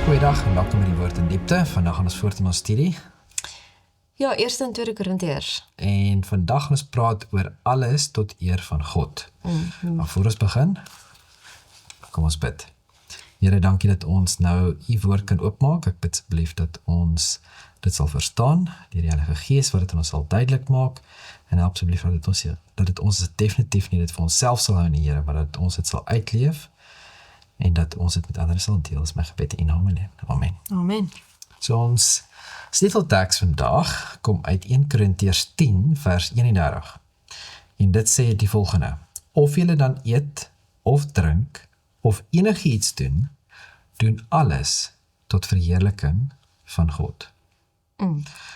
Goeiedag en welkom by die Woord in Diepte. Vandag gaan ons voort in ons studie. Ja, 1 en 2 Korintiërs. En vandag gaan ons praat oor alles tot eer van God. Maar voor ons begin, kom ons bid. Here, dankie dat ons nou u woord kan oopmaak. Ek bid asseblief dat ons dit sal verstaan, deur die Heilige Gees wat dit aan ons sal duidelik maak. En help asseblief dat dit ons definitief nie dit vir onsself sal hou nie, Here, maar dat ons dit sal uitleef en dat ons dit met ander sal deel. Is my gebed in naam van Amen. Amen. So ons sleutelteks vandag kom uit 1 Korintiërs 10 vers 31. En dit sê die volgende: of julle dan eet of drink of enigiets doen, doen alles tot verheerliking van God.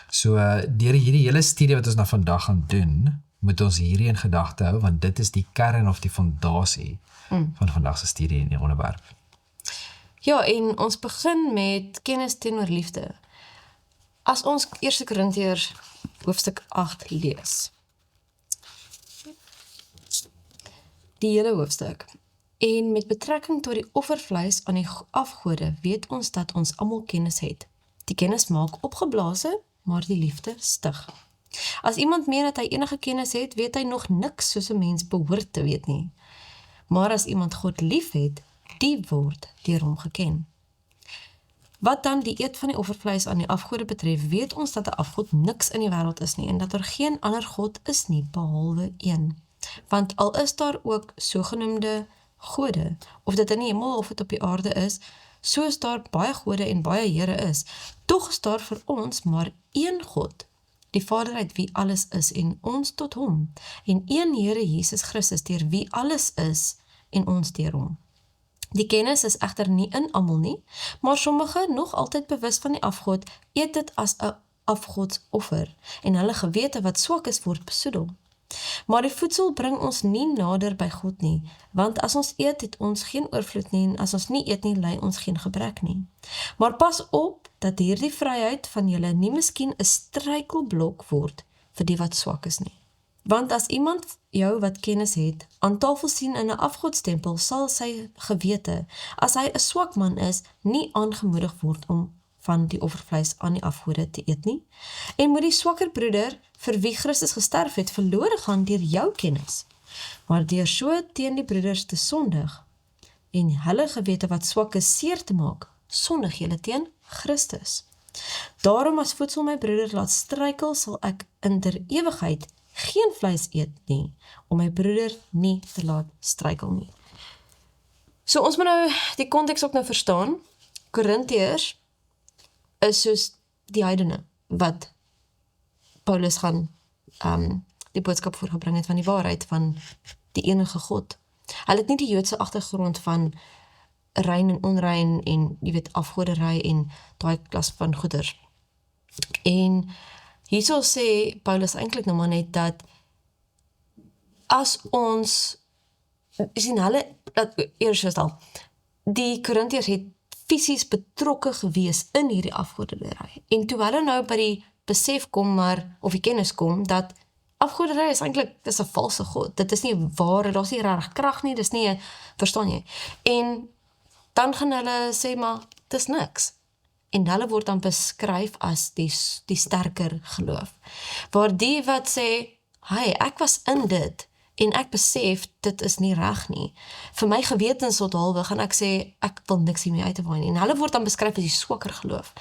So deur hierdie hele studie wat ons nou vandag gaan doen, moet ons hierdie in gedagte hou, want dit is die kern of die fondasie van vandag se studie in die onderwerp. Ja, en ons begin met kennis teenoor liefde. As ons 1 Korintiërs hoofstuk 8 lees, die hele hoofstuk, en met betrekking tot die offervleis aan die afgode, weet ons dat ons almal kennis het. Die kennis maak opgeblazen, maar die liefde stig. As iemand meen dat hy enige kennis het, weet hy nog niks soos 'n mens behoort te weet nie. Maar as iemand God lief het, die word deur hom geken. Wat dan die eet van die offervleis aan die afgode betref, weet ons dat 'n afgod niks in die wêreld is nie, en dat daar geen ander God is nie, behalwe een. Want al is daar ook sogenaamde gode, of dit in die hemel of dit op die aarde is, soos daar baie gode en baie here is, tog is daar vir ons maar een God, die Vader uit wie alles is, en ons tot hom, en een Here Jesus Christus, deur wie alles is, en ons deur hom. Die kennis is egter nie in almal nie, maar sommige, nog altyd bewus van die afgod, eet dit as 'n afgodsoffer, en hulle gewete wat swak is, word besoedel. Maar die voedsel bring ons nie nader by God nie, want as ons eet, het ons geen oorvloed nie, en as ons nie eet nie, ly ons geen gebrek nie. Maar pas op, dat hierdie vryheid van julle nie miskien 'n struikelblok word vir die wat swak is nie. Want as iemand jou wat kennis het, aan tafel sien in 'n afgodstempel, sal sy gewete, as hy 'n swak man is, nie aangemoedig word om van die offervleis aan die afgode te eet nie. En moet die swakker broeder, vir wie Christus gesterf het, verlore gaan deur jou kennis. Maar deur so teen die broeders te sondig, en hulle gewete wat swak is seer te maak, sondig julle teen Christus. Daarom as voedsel my broeder laat struikel, sal ek in der ewigheid geen vleis eet nie, om my broeder nie te laat struikel nie. So ons moet nou die konteks ook nou verstaan. Korintiërs is soos die heidene, wat Paulus gaan die boodskap voorgebring het van die waarheid van die enige God. Hulle het nie die Joodse agtergrond van rein en onrein en jy weet afgoderry en daai klas van goeders. En hierso sê Paulus eintlik nou maar net dat as ons sien hulle dat eers al die Korintiërs het fisies betrokke gewees in hierdie afgoderry. En toe hulle nou by die besef kom of die kennis kom dat afgoderry is eintlik dis 'n valse god. Dit is nie ware, daar's nie regtig krag nie, dis nie, verstaan jy? En dan gaan hulle sê maar dis niks. En hulle word dan beskryf as die sterker geloof. Waar die wat sê, hey, ek was in dit en ek besef dit is nie reg nie. Vir my gewetenshalwe gaan ek sê ek wil niks hiermee uit te waai nie. En hulle word dan beskryf as die swakker geloof.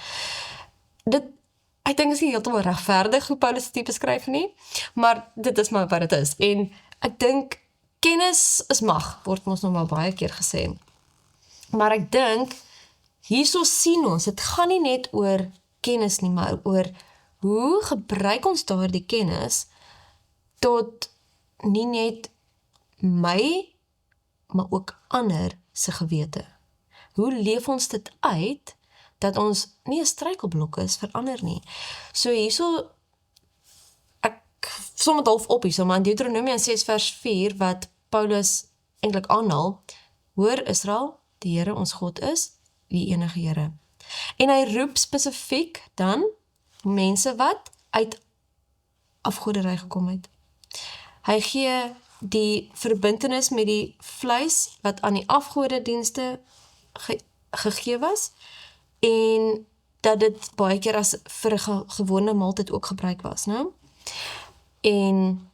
Ek dink is nie heeltemal regverdig hoe Paulus dit beskryf nie, maar dit is maar wat dit is. En ek dink kennis is mag, word ons nog maar baie keer gesê. Maar ek dink hierso sien ons, dit gaan nie net oor kennis nie, maar oor hoe gebruik ons daardie kennis tot nie net my, maar ook ander se gewete. Hoe leef ons dit uit, dat ons nie 'n struikelblok is vir ander nie. So hierso, ek som dit half op hierso, maar in Deuteronomium 6 vers 4, wat Paulus eintlik aanhaal, hoor Israel, die Here ons God is, die enige Here. En hy roep spesifiek dan mense wat uit afgoderry gekom het. Hy gee die verbintenis met die vleis wat aan die afgodedienste gegee was, en dat dit baie keer as vir 'n gewone maaltyd ook gebruik was, né? En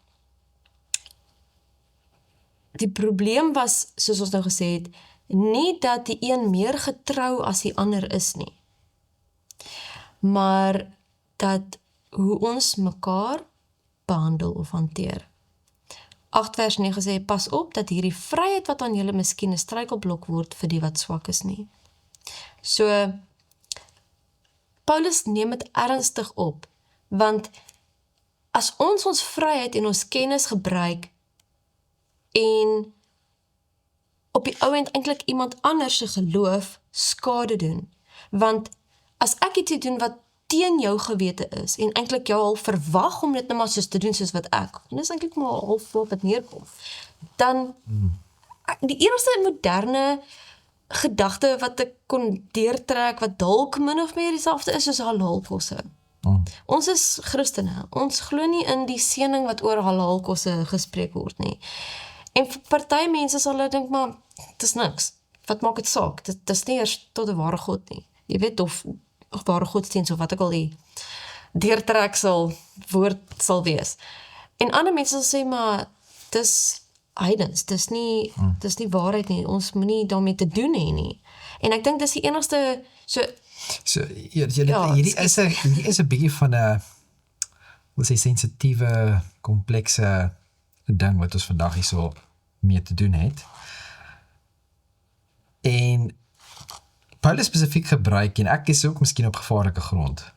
die probleem was, soos ons nou gesê het, nie dat die een meer getrou as die ander is nie, maar dat hoe ons mekaar behandel of hanteer. 8 vers 9 sê, pas op dat hierdie vryheid wat aan julle miskien 'n struikelblok word vir die wat swak is nie. So, Paulus neem dit ernstig op, want as ons vryheid en ons kennis gebruik en op die ou end eintlik iemand anders se geloof skade doen, want as ek iets doen wat teen jou gewete is, en eintlik jou al verwag om dit net maar soos te doen soos wat ek, en dis eintlik maar half wat neerkom, dan, die enigste moderne gedagte wat ek kon deurtrek, wat dalk min of meer dieselfde is soos halalkosse. Ons is Christene, ons glo nie in die seëning wat oor halalkosse gespreek word nie. En vir party mense sal hulle dink, maar, dit is niks, wat maak het saak, dit is nie eers tot 'n ware God nie, jy weet, of ware godsdienst, of wat ook al die deurtrek woord sal wees. En ander mense sal sê, maar, dis heidens, dis nie waarheid nie, ons moet nie daarmee te doen hê nie. En ek dink dis die enigste, hierdie is 'n bietjie van 'n, wil sê, sensitiewe, komplekse ding wat ons vandag hier so mee te doen het. En Paulus spesifiek gebruik, en ek is ook miskien op gevaarlike grond.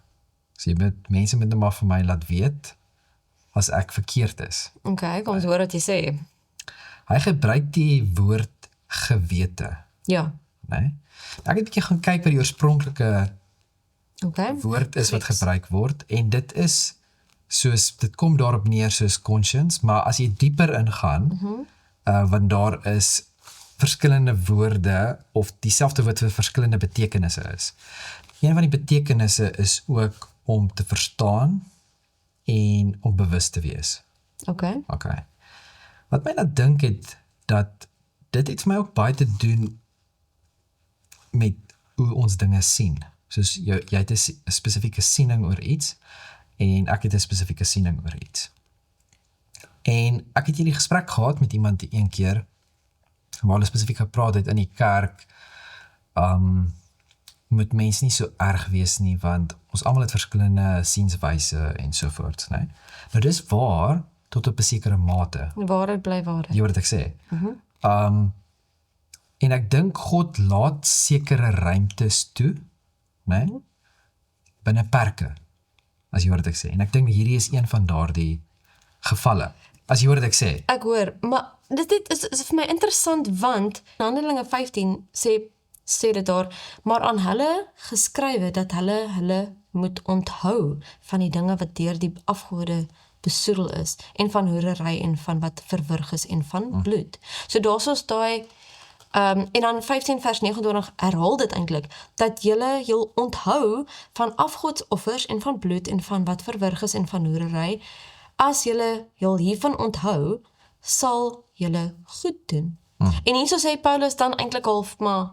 So mense moet nou maar vir my laat weet, as ek verkeerd is. Okay, kom ons hoor wat jy sê. Hy gebruik die woord gewete. Ja. Nee? Ek het 'n bietjie gaan kyk wat die oorspronklike woord is wat gebruik word, en dit kom daarop neer soos conscience, maar as jy dieper ingaan, want daar is verskillende woorde, of dieselfde woord vir verskillende betekenisse is. Een van die betekenisse is ook om te verstaan, en om bewus te wees. Okay. Wat my laat dink het, dat dit het vir my ook baie te doen met hoe ons dinge sien. Soos jy het 'n spesifieke siening oor iets, en ek het 'n spesifieke siening oor iets. En ek het hierdie gesprek gehad met iemand een keer, waar hulle spesifiek gepraat het in die kerk, moet mense nie so erg wees nie, want ons almal het verskillende sienswyse en sovoorts, nee? Nou dis waar, tot op 'n sekere mate. Waarheid bly waarheid. Jy hoor wat ek sê. En ek dink God laat sekere ruimtes toe, nee? Binne perke, as jy hoor wat ek sê. En ek dink hierdie is een van daardie gevalle, as jy hoor wat ek sê. Ek hoor, maar dit is vir my interessant, want Handelinge 15 sê dit daar, maar aan hulle geskrywe dat hulle moet onthou van die dinge wat deur die afgode besoedel is, en van hoerery, en van wat verwrig is, en van bloed. So daar is daai, en dan 15 vers 29 herhaal dit eintlik, dat julle heel onthou van afgodsoffers, en van bloed, en van wat verwrig is, en van hoerery. As julle heel hiervan onthou, sal julle goed doen. En hierso sê Paulus dan eintlik half, maar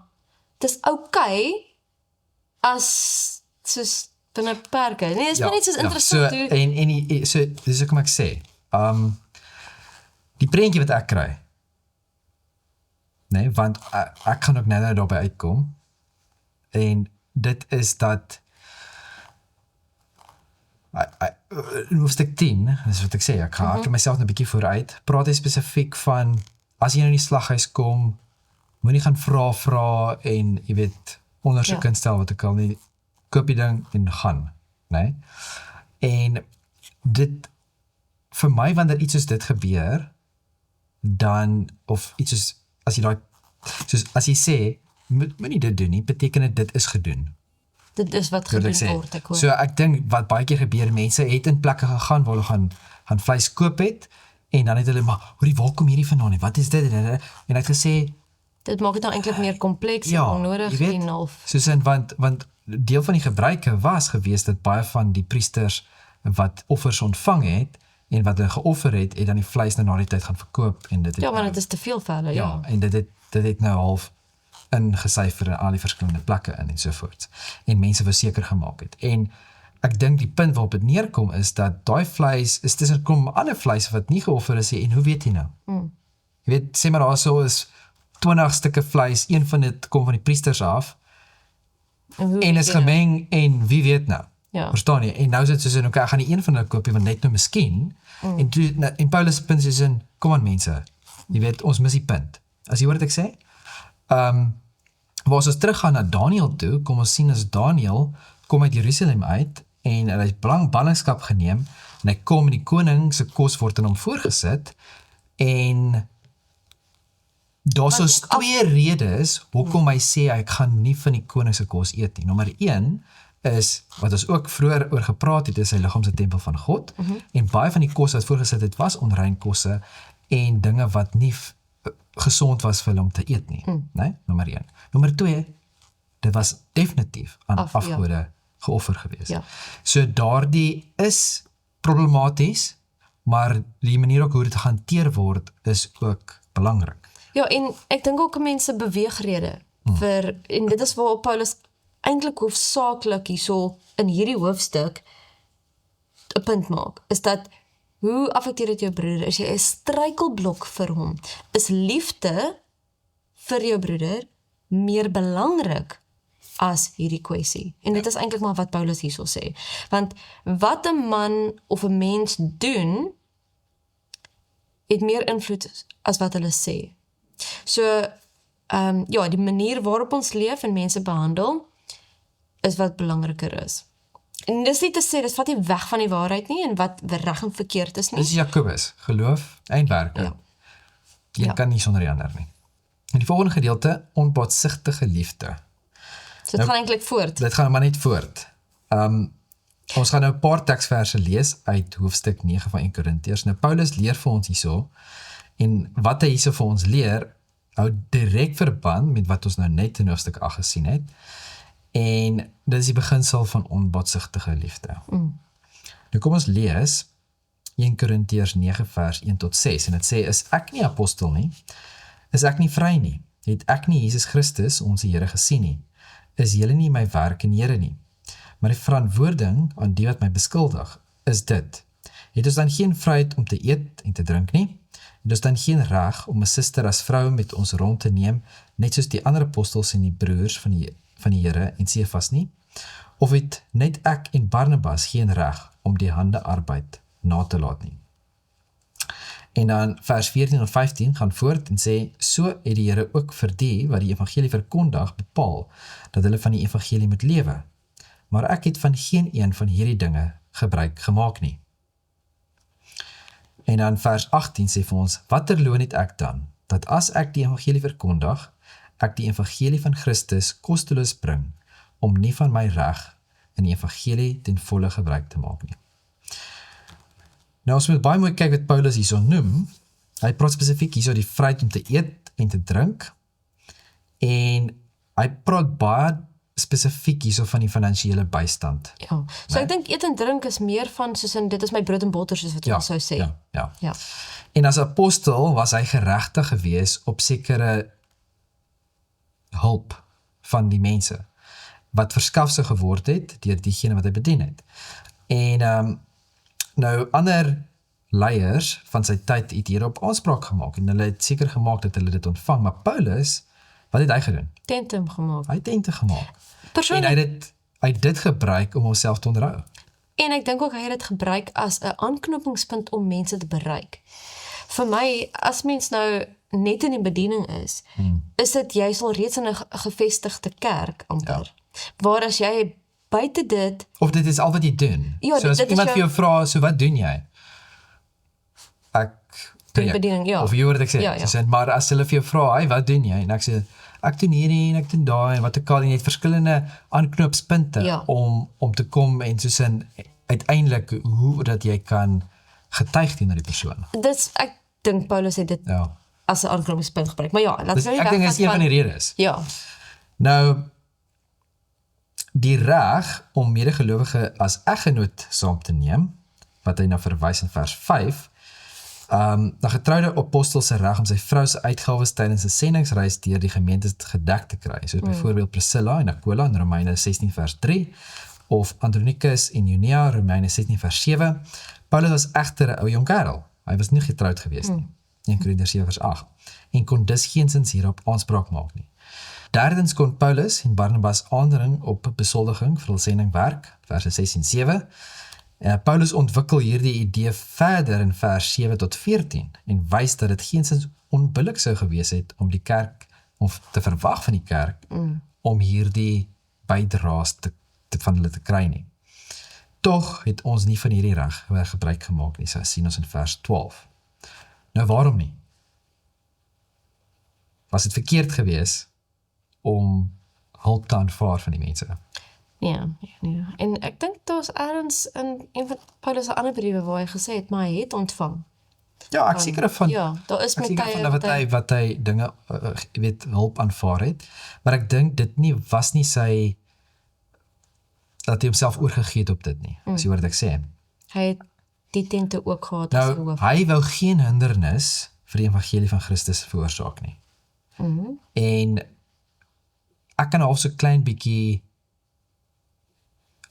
het is okay, as soos binne perke. Nee, is maar net soos interessant. So dis ook kom ek sê, die prentjie wat ek kry, nee, want ek kan ook nou daarby uitkom, en dit is dat, in hoofstuk 10, dis wat ek sê, ek haak myself 'n bietjie vooruit, praat hy spesifiek van, as jy nou in die slaghuis kom, moenie gaan vra, en jy weet, ondersoek instel wat ek al nie, koop die ding en gaan, nee? En dit, vir my, wanneer iets soos dit gebeur, dan, of iets soos, as jy sê, moet nie dit doen nie, beteken dit is gedoen. Dit is wat gedoen word, ek hoor. So ek dink, wat baie keer gebeur, mense het in plekke gegaan, waar hulle gaan vleis koop het, en dan het hulle, maar, waar kom hierdie vandaan, wat is dit, en hy het gesê, dit maak het nou eintlik meer kompleks, en onnodig, en half. Soos in, want deel van die gebruike was gewees, dat baie van die priesters, wat offers ontvang het, en wat hulle geoffer het dan die vleis na die tyd gaan verkoop, en dit het want het is te veel vir hulle, en dit het nou half ingesyfer in al die verskillende plekke in en so voort. En mense wou seker gemaak het. En ek dink die punt waarop dit neerkom is dat daai vleis is tussen kom ander vleis wat nie geoffer is nie, en hoe weet jy nou? Jy weet, sê maar daar so is 20 stukke vleis, een van dit kom van die priesters af, en is gemeng, en wie weet nou? Ja. Verstaan jy? En nou is dit soos in, okay, ek gaan nie een van hulle koop, want net nou miskien, en Paulus' punt is in, kom aan mense, jy weet, ons mis die punt. As jy hoor wat ek sê? Waar as ons teruggaan na Daniel toe, kom ons sien as Daniel kom uit Jerusalem uit, en hy het ballingskap geneem, en hy kom en die koning se kos word aan hom voorgesit, en daar is twee redes hoekom hy sê ek gaan nie van die koning se kos eet nie. Nommer 1 is, wat ons ook vroeër oor gepraat het, is sy liggaam se tempel van God, en baie van die kos wat voorgesit het, was onrein kosse, en dinge wat nie gesond was vir hulle om te eet nie. Nee? Nommer 1. Nommer 2, dit was definitief aan afgode geoffer gewees. Ja. So daardie is problematies, maar die manier ook hoe dit gehanteer word, is ook belangrik. Ja, en ek dink ook mense beweegrede en dit is waar Paulus eintlik hoofsaaklik hierso in hierdie hoofstuk 'n punt maak, is dat hoe affekteer dit jou broeder? Is jy 'n struikelblok vir hom? Is liefde vir jou broeder meer belangrik as hierdie kwessie? En dit is eintlik maar wat Paulus hierso sê. Want wat 'n man of 'n mens doen, het meer invloed as wat hulle sê. So, ja, die manier waarop ons leef en mense behandel, is wat belangriker is. En dis nie te sê, dis vat nie weg van die waarheid nie, en wat reg en verkeerd is nie. Dis Jakobus, geloof en werke. Ja. Jy kan nie sonder die ander nie. En die volgende gedeelte, onbaatsigtige liefde. So dit gaan eintlik voort. Dit gaan maar net voort. Ons gaan nou 'n paar teksverse lees uit hoofstuk 9 van 1 Korintiërs. Nou Paulus leer vir ons hierso, en wat hy hierso vir ons leer, hou direk verband met wat ons nou net in hoofstuk 8 gesien het. En dit is die beginsel van onbaatsigtige liefde. Nou kom ons lees 1 Korintiërs 9 vers 1 tot 6, en dit sê, is ek nie apostel nie? Is ek nie vry nie? Het ek nie Jesus Christus, onze Here, gesien nie? Is julle nie my werk en Here nie? Maar die verantwoording aan die wat my beskuldig, is dit. Het ons dan geen vryheid om te eet en te drink nie? Het ons dan geen reg om 'n suster as vrou met ons rond te neem, net soos die ander apostels en die broers van die Here en Sefas nie? Of het net ek en Barnabas geen reg om die hande arbeid na te laat nie? En dan vers 14 en 15 gaan voort en sê, so het die Here ook vir die wat die evangelie verkondig bepaal, dat hulle van die evangelie moet lewe. Maar ek het van geen een van hierdie dinge gebruik gemaak nie. En dan vers 18 sê vir ons, watter loon het ek dan, dat as ek die evangelie verkondig, ek die evangelie van Christus kosteloos bring, om nie van my reg in die evangelie ten volle gebruik te maak nie. Nou ons moet baie mooi kyk wat Paulus hierso noem. Hy praat spesifiek hierso die vryheid om te eet en te drink, en hy praat baie spesifiek hierso van die finansiële bystand. Ja, so ek dink eet en drink is meer van, soos in, dit is my brood en botter, soos wat ons sou sê. Ja. En as apostel was hy geregtig gewees op sekere hulp van die mense, wat verskaf geword het, deur diegene wat hy bedien het. En nou ander leiers van sy tyd het hierop aanspraak gemaak, en hulle het seker gemaak dat hulle dit ontvang, maar Paulus, wat het hy gedoen? Tente gemaak. Hy het tente gemaak. Persoonlik, En hy het dit gebruik om homself te onderhou. en ek dink ook hy het dit gebruik as 'n aanknopingspunt om mense te bereik. Vir my, as mens nou net in die bediening is dit jy al reeds in 'n gevestigde kerk amper. Waar as jy buite dit, Of dit is al wat jy doen. Ja, so as dit is iemand jou- vir jou vra, so wat doen jy? Ek preek. bediening, ja. Of jy hoor wat ek sê. Ja. So, maar as hulle vir jou vra, hey, wat doen jy? En ek sê, ek doen hierdie en ek doen daai en wat ek al, en jy het verskillende aanknopspunte Ja. om te kom en soos in uiteindelik hoe dat jy kan getuig teenoor die persoon. ek dink Paulus het dit Ja. as 'n aanknopingspunt gebruik. Maar ja, laat Dus ons ek dink dit is een van die redes. Ja, Nou, die reg om medegelowige as eggenoot saam te neem, wat hy nou verwys in vers 5, 'n getroude apostel se reg om sy vrou se uitgawes tydens 'n sendingsreis deur die gemeente gedek te kry. Soos byvoorbeeld Priscilla en Aquila in Romeine 16 vers 3 of Andronicus en Junia Romeine 16 vers 7. Paulus was egter 'n ou jong kerel. Hy was nie getroud gewees nie. 1 Korintiërs 7 vers 8. En kon dus geensins hierop aanspraak maak nie. Derdens kon Paulus en Barnabas aandring op besoldiging vir hul sendingwerk, verse 6 en 7. Paulus ontwikkel hierdie idee verder in vers 7 tot 14 en wys dat dit geensins onbillik sou gewees het om die kerk, of te verwag van die kerk, om hierdie bydraes van hulle te kry nie. Tog het ons nie van hierdie reg gebruik gemaak nie, so sien ons in vers 12. Nou waarom nie? Was dit verkeerd gewees om hulp te aanvaar van die mense? Ja. En ek dink daar was ergens in een van Paulus se ander briewe waar hy gesê het, maar hy het ontvang. Ja, ek seker van, Ja, daar is met tye wat hy dinge, hulp aanvaar het, maar ek dink dit was nie sy, dat hy homself oorgegee het op dit nie, as jy hoor wat ek sê. Hy het die tente ook gehad as sy hoof. Hy wou geen hindernis vir die evangelie van Christus veroorsaak nie. En ek kan half so klein bietjie,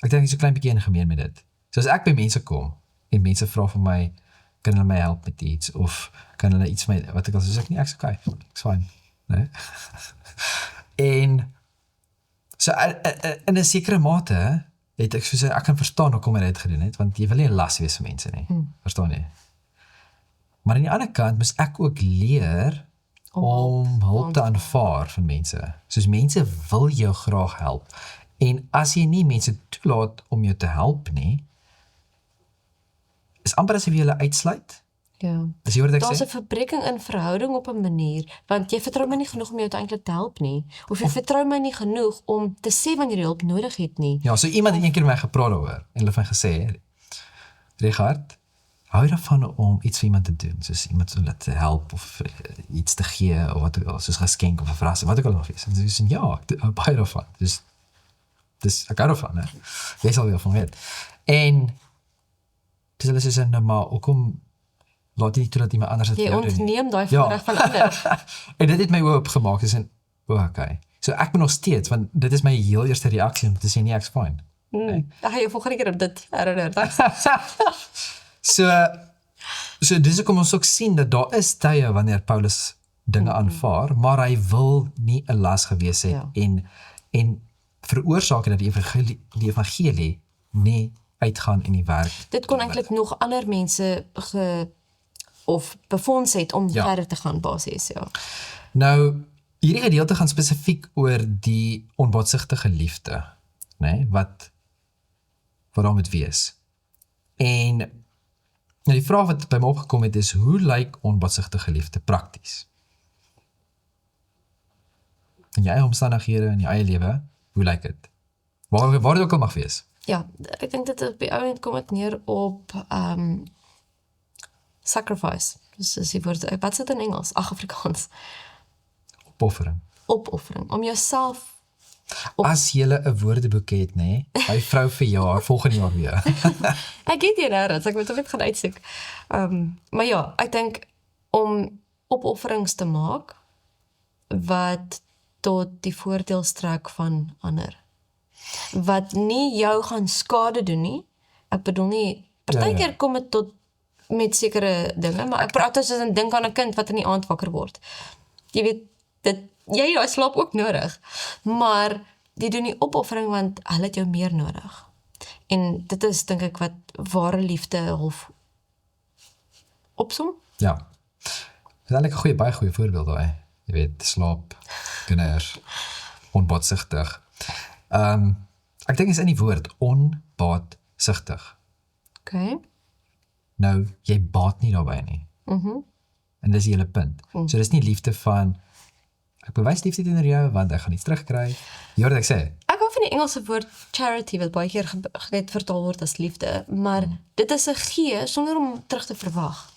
ek dink so klein bietjie in gemeen met dit. So as ek by mense kom, en mense vra vir my, kan hulle my help met iets, of kan hulle iets met, wat ek al soos ek nie, ek's okay, ek's fine. Nee? En, so in 'n sekere mate, het ek soos, ek kan verstaan hoekom hy dit gedoen het, want jy wil nie 'n las wees vir mense nie, verstaan jy? Maar aan die ander kant, moes ek ook leer, om hulp te aanvaar van mense. Soos mense wil jou graag help. En as jy nie mense toelaat om jou te help nie, is amper asof jy hulle uitsluit. Ja. As jy hoor wat ek Daar's sê? 'n verbreeking in verhouding op 'n manier, want jy vertrou my nie genoeg om jou eintlik te help nie, of jy vertrou my nie genoeg om te sê wanneer jy hulp nodig het nie. Ja, so iemand het een keer met my gepraat daaroor, en hulle het my gesê, Richard, hou daarvan om iets vir iemand te doen, soos iemand so te help, of iets te gee, of wat ook al, soos geskenk, of 'n verrassing, wat ook al nog wees. En so, ja, ek hou baie daarvan. Dus ek hou daarvan, hè. Jy sal wel van weet. En, dus hulle sê, nou maar, hoekom laat jy nie toe dat iemand anders het vir Jy jou doen nie? ontneem daai voorreg van ander. En dit het my oop gemaak, dus en, okay. So ek ben nog steeds, want dit is my heel eerste reaksie, om te sê, nee, ek's fine. Ek gaan jou volgende keer op dit herinner. So dis hoekom ons ook sien dat daar is tye wanneer Paulus dinge aanvaar, maar hy wil nie 'n las gewees het en veroorsaak dat die evangelie nie uitgaan in die werk. Dit kon eintlik nog ander mense of befonds het om verder te gaan basies, ja. Nou, hierdie gedeelte gaan spesifiek oor die onbaatsigtige liefde, né, wat daar moet wees. En nou die vraag wat by my opgekom het is, hoe lyk onbaatsigtige liefde prakties? In jou eie omstandighede, in jou eie lewe, hoe lyk dit? Waar dit ook al mag wees? Ja, ek dink dit op die ouend kom dit neer op sacrifice. Dus die woord, wat sit in Engels? Afrikaans. Opoffering. Opoffering. Om jouself As jylle 'n woordeboek het, nee, my vrou verjaar, volgende jaar weer. Ek het hier nêrens, ek moet hom net gaan uitsoek. Maar ja, ek dink om opofferings te maak wat tot die voordeel strek van ander. Wat nie jou gaan skade doen nie. Ek bedoel nie, partykeer kom dit tot met sekere dinge, maar ek praat as 'n ding aan 'n kind wat in die aand wakker word. Jy weet, jy slaap ook nodig, maar die doen die opoffering want hulle het jou meer nodig. En dit is, dink ek, wat ware liefde half opsom. Ja. Dit is eintlik 'n baie goeie voorbeeld daai. Jy weet, slaap, kinders, onbaatsigtig. Ek dink is in die woord onbaatsigtig. Okay. Nou, jy baat nie daarbey nie. En dis die hele punt. So dis nie liefde van, ek bewys liefde teenoor jou, want ek gaan iets terugkry. Jy hoor wat ek sê? Ek hou van die Engelse woord charity, wat baie keer vertaal word as liefde, maar dit is 'n gee sonder om terug te verwag.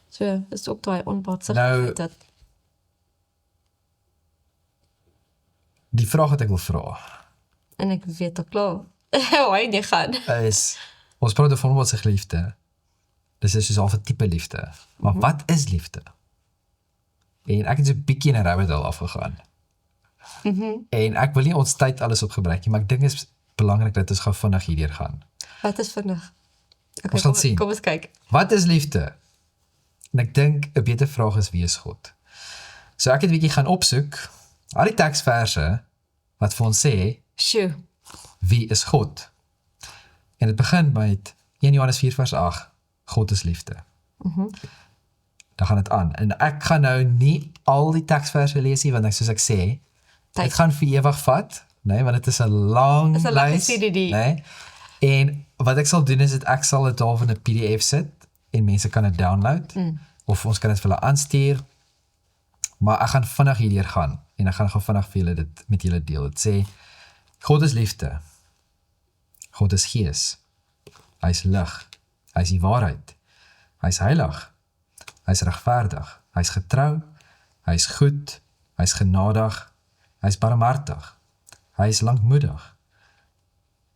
So, is ook daai onbaatsigtigheid dat die vraag wat ek wil vra, en ek weet al klaar, hoe hy nie gaan. is, ons praat van onbaatsigtige liefde, Dis is soos al 'n tipe liefde. Maar wat is liefde? En ek het so 'n bietjie in 'n rabbit hole afgegaan. En ek wil nie ons tyd alles op gebruik nie, maar ek dink is belangrik dat ons gou vinnig hierdeur gaan. Wat is vinnig? Okay, Ons gaan sien. Kom eens kyk. Wat is liefde? En ek dink 'n beter vraag is wie is God? So ek het 'n bietjie gaan opsoek al die teksverse wat vir ons sê Sjoe. wie is God? En dit begin met 1 Johannes 4 vers 8. God is liefde. Dan gaan dit aan. En ek gaan nou nie al die teksverse lees nie, want soos ek sê, dit gaan vir ewig vat, nee, want dit is 'n lang Dis 'n lang lys, CDD. nee. En wat ek sal doen is dat ek sal dit daar in 'n PDF sit en mense kan dit download of ons kan dit vir hulle aanstuur. Maar ek gaan vinnig hierdeur gaan en ek gaan gou vinnig vir julle dit met julle deel. Dit sê God is liefde. God is gees. Hy is lig. Hy is die waarheid. Hy is heilig. Hy is regverdig. Hy is getrou. Hy is goed. Hy is genadig. Hy is barmhartig. Hy is lankmoedig.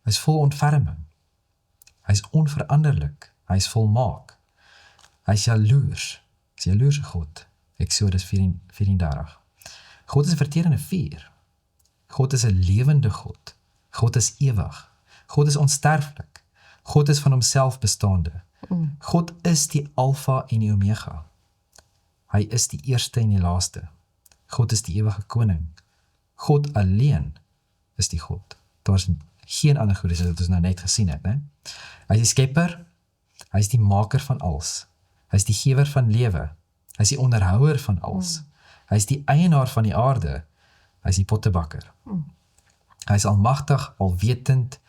Hy is vol ontferming. Hy is onveranderlik. Hy is volmaak. Hy is jaloers. Hy is jaloerse God. Exodus 34. God is 'n verterende vuur. God is 'n lewende God. God is ewig. God is onsterflik. God is van homself bestaande. God is die Alfa en die Omega. Hy is die eerste en die laaste. God is die ewige koning. God alleen is die God. Daar is geen ander God as wat ons nou net gesien het, né? Hy is die skepper. Hy is die maker van alles. Hy is die gewer van lewe. Hy is die onderhouer van alles. Hy is die eienaar van die aarde. Hy is die pottebakker. Hy is almagtig, alwetend,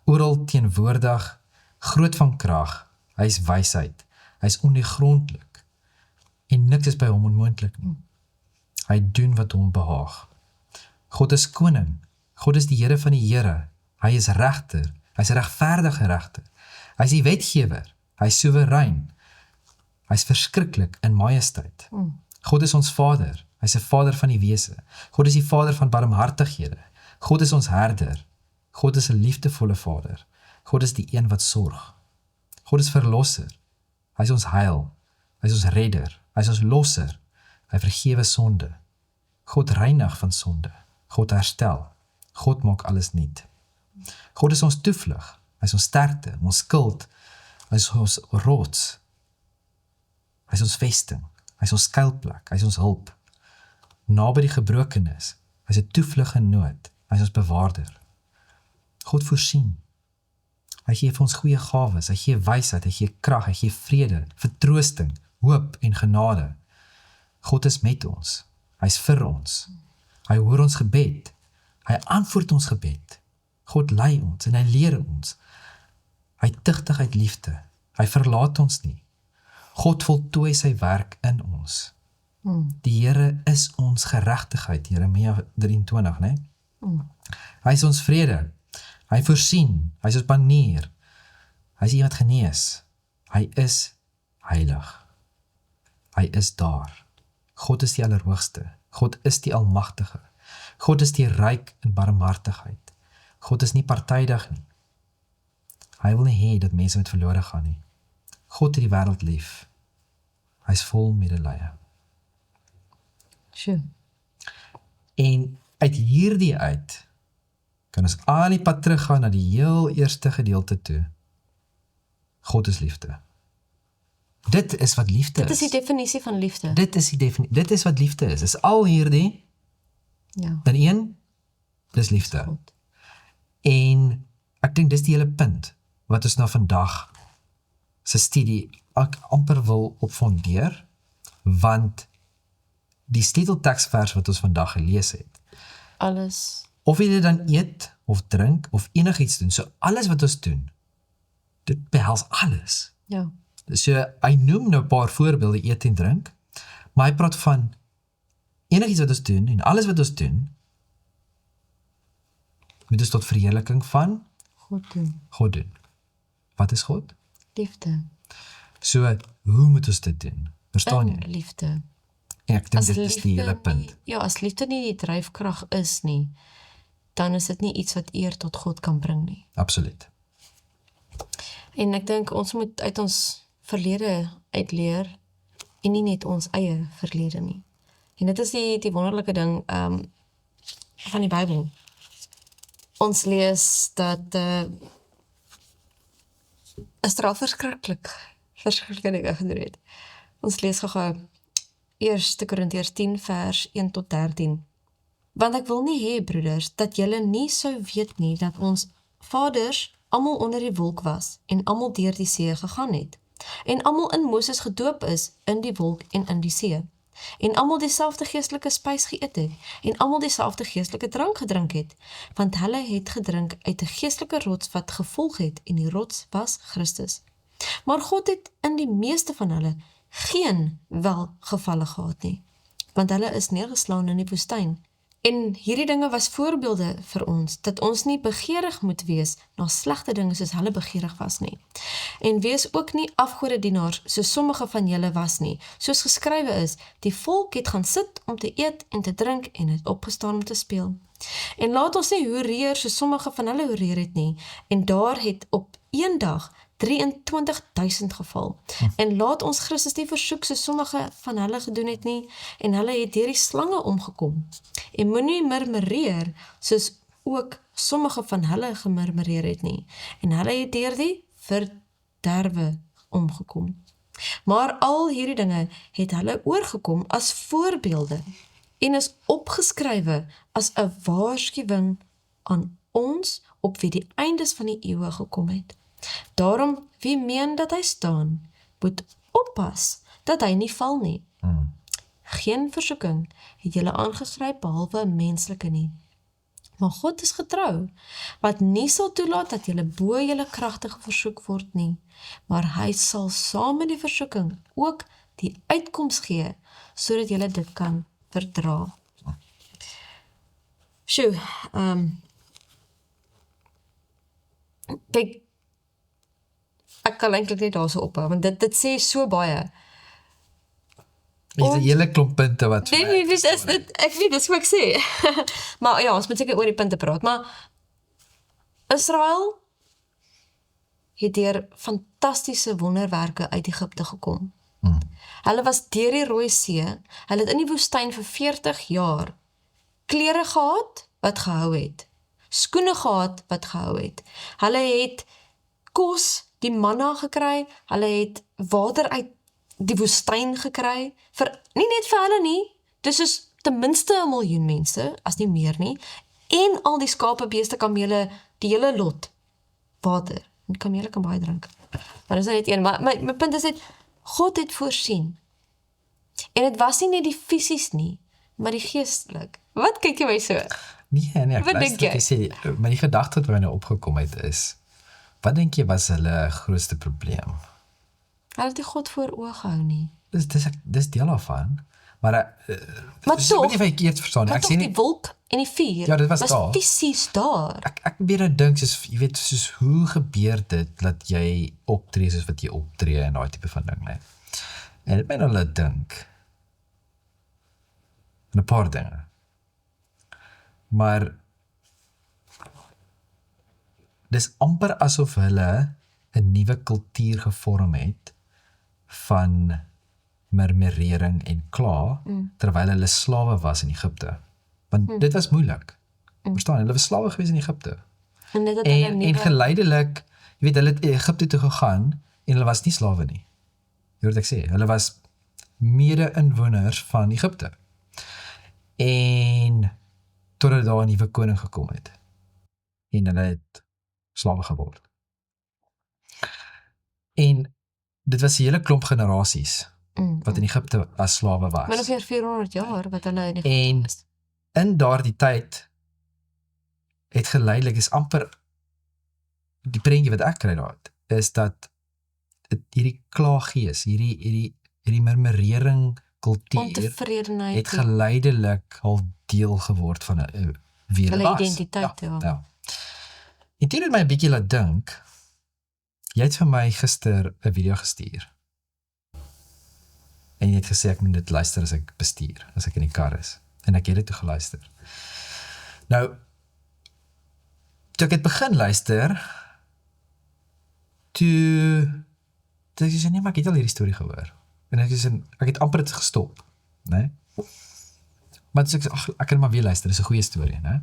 oral teenwoordig, groot van krag. Hy is wysheid. Hy is ondeurgrondlik. En niks is by hom onmoontlik nie. Hy doen wat hom behaag. God is koning. God is die Here van die Here. Hy is regter. Hy is 'n regverdige regter. Hy is die wetgewer. Hy is soewerein. Hy is verskriklik in majesteit. God is ons Vader. Hy is 'n Vader van die wese. God is die Vader van barmhartighede. God is ons herder. God is 'n liefdevolle Vader. God is die een wat sorg. God is verlosser. Hy is ons heil. Hy is ons redder. Hy is ons losser. Hy vergewe sonde. God reinig van sonde. God herstel. God maak alles nuut. God is ons toevlug. Hy is ons sterkte, ons skild. Hy is ons rots. Hy is ons vesting. Hy is ons skuilplek. Hy is ons hulp. Naby die gebrokenes. Hy is 'n toevlug in nood. Hy is ons bewaarder. God voorsien. Hy gee vir ons goeie gawes. Hy gee wysheid, hy gee krag, hy gee vrede, vertroosting, hoop en genade. God is met ons. Hy is vir ons. Hy hoor ons gebed. Hy antwoord ons gebed. God lei ons en hy leer ons. Hy tugtig uit liefde. Hy verlaat ons nie. God voltooi sy werk in ons. Die Here is ons geregtigheid, Jeremia 23, né? Hy is ons vrede. Hy voorsien. Hy is ons banier. Hy is iemand genees. Hy is heilig. Hy is daar. God is die Allerhoogste. God is die Almagtige. God is die ryk in barmhartigheid. God is nie partydig nie. Hy wil nie hê dat mense met verlore gaan nie. God het die wêreld lief. Hy is vol medelee. Sjoe. En uit hierdie uit kan ons al die pad teruggaan na die heel eerste gedeelte toe. God is liefde. Dit is wat liefde is. Dit is die definisie van liefde. Dit is wat liefde is. Is al hierdie Ja. dan een, dis liefde. God. En ek dink dis die hele punt wat ons nou vandag se studie ek amper wil opfondeer, want die sleutelteksvers wat ons vandag gelees het, Alles. of jy dit dan eet, of drink, of enigiets doen, so alles wat ons doen, dit behels alles. Ja. So, hy noem nou 'n paar voorbeelde, eet en drink, maar hy praat van enigiets wat ons doen, en alles wat ons doen, moet ons tot verheerliking van God doen. God doen. Wat is God? Liefde. So, hoe moet ons dit doen? Verstaan jy? Liefde. En ek dink dit is die hele punt. nie, ja, as liefde nie die dryfkrag is nie, dan is dit nie iets wat eer tot God kan bring nie. Absoluut. En ek dink ons moet uit ons verlede uitleer en nie net ons eie verlede nie. En dit is die wonderlike ding van die Bybel. Ons lees dat Israel verskriklike dinge gedoen het. Ons lees gou 1 Korintiërs 10 vers 1 tot 13. Want ek wil nie hê, broeders, dat julle nie sou weet nie dat ons vaders almal onder die wolk was en almal deur die see gegaan het. En almal in Moses gedoop is in die wolk en in die see. En almal dieselfde geestelike spys geëet het en almal dieselfde geestelike drank gedrink het, want hulle het gedrink uit 'n geestelike rots wat gevolg het en die rots was Christus. Maar God het in die meeste van hulle geen welgevalle gehad nie, want hulle is neergeslaan in die woestyn. En hierdie dinge was voorbeelde vir ons, dat ons nie begeerig moet wees na slegte dinge soos hulle begeerig was nie. En wees ook nie afgodedienaars soos sommige van julle was nie, soos geskrywe is, die volk het gaan sit om te eet en te drink en het opgestaan om te speel. En laat ons nie hoereer soos sommige van hulle hoereer het nie, en daar het op een dag 23.000 geval. En laat ons Christus nie versoek soos sommige van hulle gedoen het nie, en hulle het deur die slange omgekom. En moenie murmureer soos ook sommige van hulle gemurmureer het nie, en hulle het deur die verderwe omgekom. Maar al hierdie dinge het hulle oorgekom as voorbeelde en is opgeskrywe as 'n waarskuwing aan ons op wie die eindes van die eeue gekom het. Daarom, wie meen dat hy staan, moet oppas dat hy nie val nie. Geen versoeking het julle aangegryp behalwe 'n menslike nie. Maar God is getrou, wat nie sal toelaat dat julle bo julle kragte versoek word nie, maar hy sal saam met die versoeking ook die uitkoms gee, sodat julle dit kan verdra. Sjoe, kyk, ek kan eintlik net daar so ophou, want dit sê so baie. Dit is 'n hele klomp punte wat Nee, dis ek weet, dis wat ek sê. Maar ja, ons moet seker oor die punte praat, maar Israel het deur fantastiese wonderwerke uit Egipte gekom. Hulle was deur die Rooi See, hulle het in die woestyn vir 40 jaar klere gehad wat gehou het, skoene gehad wat gehou het. Hulle het kos, die manna gekry, hulle het water uit die woestyn gekry, nie net vir hulle nie, dis is ten minste 1 miljoen mense, as nie meer nie, en al die skape, beeste, kamele, die hele lot, water, en kamele kan baie drink, maar dis net een, maar my punt is net, God het voorsien, en het was nie net die fisies nie, maar die geestelik. Wat kyk jy my so? Nee, ek Wat luister dink jy? wat jy sê, maar die gedagte wat my nou opgekom het is, wat dink jy was hulle grootste probleem? Hulle het nie God voor oë gehou nie. Dis deel daarvan, maar Maar dis tog, nie of ek iets verstaan, maar ek tog sê die nie, wolk en die vuur, Ja, dit was daar. fisies daar. ek weer nou dink, soos, jy weet, soos hoe gebeur dit, dat jy optree soos wat jy optree, en daai tipe van ding, nee. En dit my nou laat dink, aan 'n paar dinge, maar, dis amper asof hulle 'n nuwe kultuur gevorm het, van murmurering en kla, terwyl hulle slawe was in Egipte. Want dit was moeilik. Verstaan, hulle was slawe gewees in Egipte. En dit het hulle En geleidelik, jy weet, hulle het Egipte toe gegaan, en hulle was nie slawe nie. Jy hoor wat ek sê, hulle was mede-inwoners van Egipte. En, totdat daar 'n nuwe koning gekom het. En hulle het slawe geword. En, dit was 'n hele klomp generasies, wat in Egipte as slawe was. min of meer 400 jaar wat hulle in die En in daardie tyd het geleidelik is amper die prentjie wat ek kry daar, is dat hierdie klaaggees, hierdie murmurering kultuur ontevredenheid, het geleidelik al deel geword van 'n wie hulle hulle was. identiteit, ja. En dit het my 'n bietjie laat dink. Jy het vir my gister 'n video gestuur. En jy het gesê ek moet dit luister as ek bestuur, as ek in die kar is. En ek het dit toe geluister. Nou, toe ek het begin luister, toe ek sê, nee, maar ek het al hierdie storie gehoor. En ek het amper dit gestop, né? Maar toe sê ek kan maar weer luister, dis 'n goeie storie, né?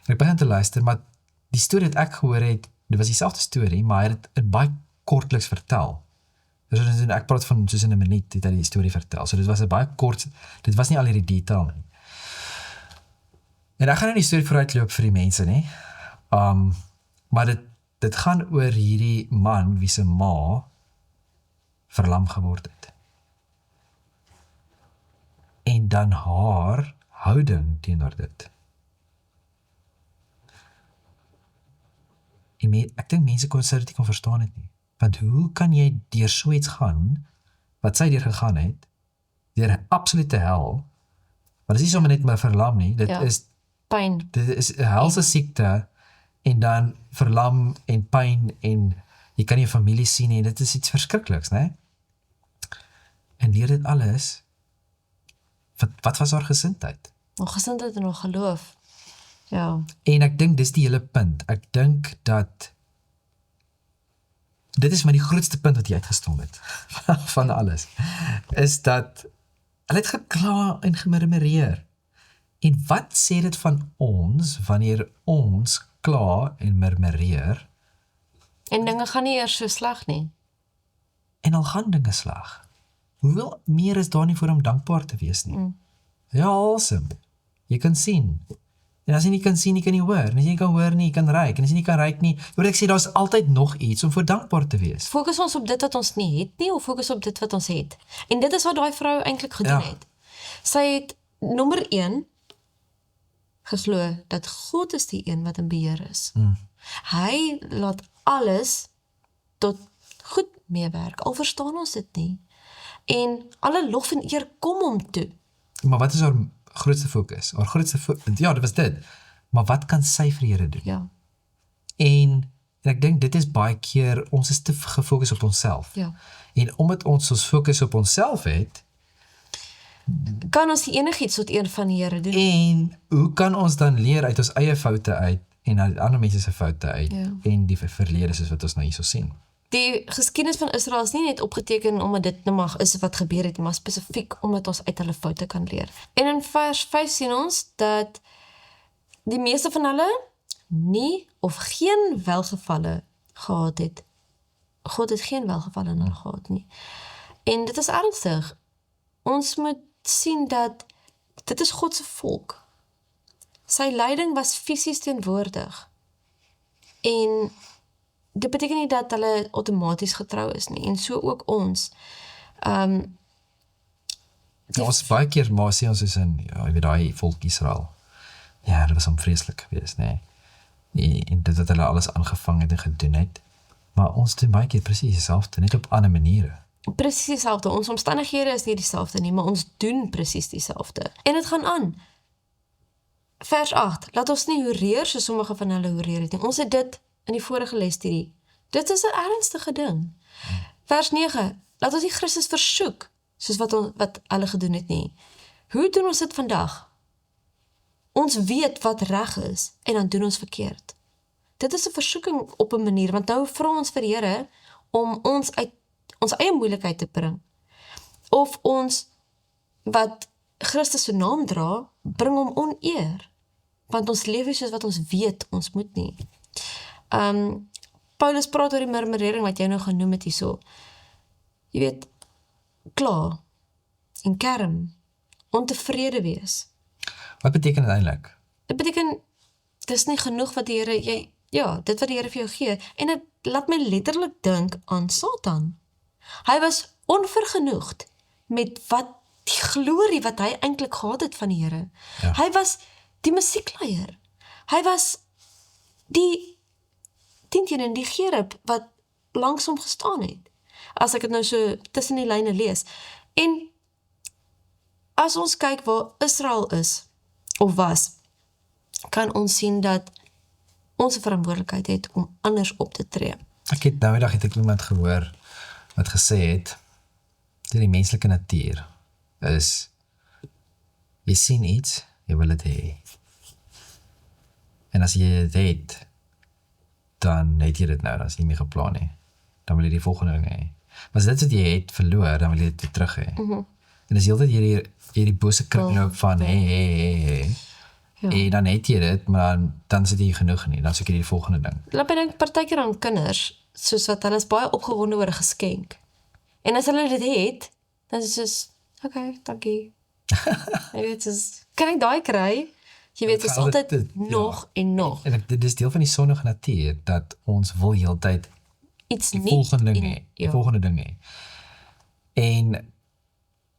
En ek begin te luister, maar die storie wat ek gehoor het, dit was dieselfde storie, maar hy het dit in baie kortliks vertel. Dus ek praat van soos in 'n minuut het hy die storie vertel. So dit was 'n baie kort, dit was nie al hierdie detail nie. En ek gaan nou die storie vooruitloop vir die mense, nie? Maar dit gaan oor hierdie man wie se ma verlam geword het. En dan haar houding teenoor dit. Ek dink mense sou dit nie kon verstaan het nie. Want hoe kan jy deur so iets gaan, wat sy deur gegaan het, deur 'n absolute hel, maar dit is nie sommer net maar verlam nie, dit is pyn. Dit is 'n helse siekte, en dan verlam en pyn, en jy kan nie jou familie sien nie, dit is iets verskrikliks, né? En deur dit alles, wat was haar gesindheid? Nog gesindheid en nog geloof. Ja. En ek dink dis die hele punt. Ek dink dat dit is maar die grootste punt wat jy uitgestom het van alles, is dat hulle het gekla en gemurmureer. En wat sê dit van ons wanneer ons kla en murmureer? En dinge gaan nie eers so sleg nie. En al gaan dinge sleg. Hoeveel meer is daar nie vir om dankbaar te wees nie? Ja, awesome. Jy kan sien. En as jy nie kan sien, jy kan nie hoor. En as jy nie kan hoor nie, jy kan ruik. En as jy nie kan ruik nie, wil ek sê, daar is altyd nog iets om voor dankbaar te wees. Fokus ons op dit wat ons nie het nie, of fokus op dit wat ons het. En dit is wat daai vrou eintlik gedoen het. Sy het nommer 1 geglo dat God is die een wat in beheer is. Hy laat alles tot goed meewerk, al verstaan ons dit nie. En alle lof en eer kom hom toe. Maar wat is haar grootste fokus? Haar grootste fokus, ja, dit was dit. Maar wat kan sy vir die Here doen? Ja. En ek dink dit is baie keer, ons is te gefokus op onsself. Ja. En omdat ons fokus op onsself het, kan ons enigiets tot eer van die Here doen. en hoe kan ons dan leer uit ons eie foute uit, en uit ander mense se foute uit, en die verlede soos wat ons nou hierso sien? Die geskiedenis van Israel is nie net opgeteken omdat dit nou maar is wat gebeur het, maar spesifiek omdat ons uit hulle foute kan leer. En in vers 5 sien ons dat die meeste van hulle nie of geen welgevalle gehad het. God het geen welgevalle in hulle gehad nie. En dit is ernstig. Ons moet sien dat dit is God se volk. Sy leiding was fisies teenwoordig. En dit beteken nie dat hulle outomaties getrou is nie, en so ook ons. Ons baie keer maar sê ons is in, ja, jy weet daai volk Israel. Ja, dit was om vreeslik geweest, nee. En dit wat hulle alles aangevang het en gedoen het. Maar ons doen baie keer presies dieselfde, net op ander maniere. Presies dieselfde. Ons omstandighede is nie dieselfde nie, maar ons doen presies dieselfde. En dit gaan aan. Vers 8, laat ons nie hoereer soos sommige van hulle hoereer het nie. Ons het dit in die vorige lesstudie. Dit is 'n ernstige ding. Vers 9, laat ons nie Christus versoek, soos wat hulle gedoen het nie. Hoe doen ons dit vandag? Ons weet wat reg is, en dan doen ons verkeerd. Dit is 'n versoeking op 'n manier, want nou vra ons vir die Here om ons uit ons eie moeilikheid te bring. Of ons, wat Christus se naam dra, bring hom oneer. Want ons lewe soos wat ons weet, ons moet nie. Paulus praat oor die murmurering wat jy nou genoem het hierso. Jy weet, kla en kerm, ontevrede wees. Wat beteken dit eintlik? Dit beteken, dis nie genoeg wat die Here, dit wat die Here vir jou gee. En dit laat my letterlik dink aan Satan. Hy was onvergenoegd met die glorie wat hy eintlik gehad het van die Here. Ja. Hy was die musiekleier. Hy was die tientjie, die gerub wat langs hom gestaan het. As ek dit nou so tussen die lyne lees. En as ons kyk waar Israel is, of was, kan ons sien dat ons verantwoordelikheid het om anders op te tree. Nou die dag het ek iemand gehoor wat gesê het, die menslike natuur is, jy sien iets, jy wil het hê. En as jy het het, dan het jy dit nou, dan is jy nie meer geplan nie. Dan wil jy die volgende ding hê. Maar as dit wat jy het verloor, dan wil jy dit weer terug hê. En dis heeltyd hierdie bose kringloop van hey. Ja. En dan het jy dit, maar dan sit jy genoeg nie, dan soek jy die volgende ding. Laat my dink partykeer aan kinders, soos wat hulle is baie opgewonde oor 'n geskenk. En as hulle dit het, dan is dit soos, okay, dankie. Jy weet, soos, kan ek daai kry? Jy weet, dit is altyd nog en nog. En dit is deel van die sondige natuur, dat ons wil heeltyd Iets die nie. volgende ding hê, die volgende ding hê. En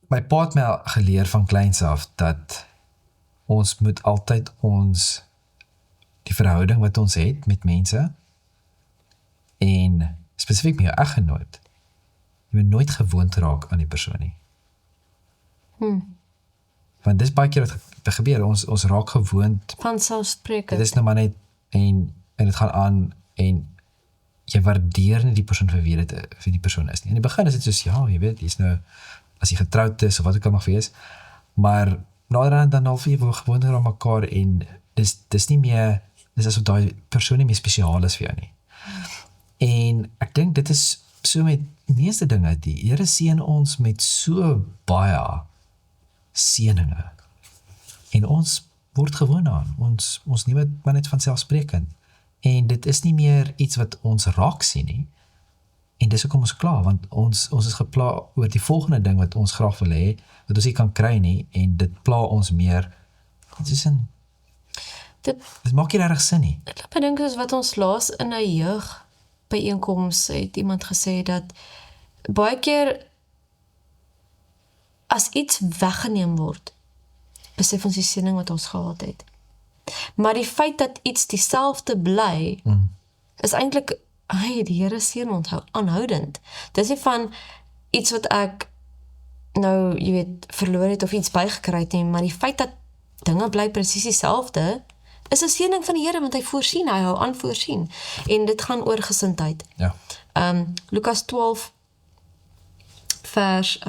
my pa het my al geleer van kleins af, dat ons moet altyd die verhouding wat ons het met mense, en spesifiek met jou eggenoot, jy moet nooit gewoond raak aan die persoon nie. Want dis baie keer wat gebeur, ons raak gewoond, Vanselfsprekend. dit is nou maar net, en dit gaan aan, en jy waardeer nie die persoon vir wie die persoon is nie. In die begin is dit soos, ja, jy weet, jy's nou, as jy getroud is, of wat ook al mag wees, maar naderhand dan half jy gewoond aan mekaar, en dis nie meer, dis asof daai persoon nie meer spesiaal is vir jou nie. En ek dink dit is so met die meeste dinge, die Here seën ons met so baie seëninge, en ons word gewoon aan, ons neem dit maar net vanselfsprekend, en dit is nie meer iets wat ons raak sien nie, en dis hoekom ons kla, want ons is gepla oor die volgende ding wat ons graag wil hê, wat ons nie kan kry nie, en dit pla ons meer, dit maak nie regtig sin nie. Ek dink is wat ons laas in 'n jeugbyeenkoms het iemand gesê dat baie keer as iets weggeneem word, besef ons die seëning wat ons gehad het. Maar die feit dat iets dieselfde bly, is eintlik, die Here seën ons aanhoudend. Dis nie van iets wat ek nou, jy weet, verloor het of iets bygekry het nie, maar die feit dat dinge bly presies dieselfde, is 'n seëning van die Here, want hy voorsien, hy hou aan voorsien. En dit gaan oor gesindheid. Ja. Lukas 12 vers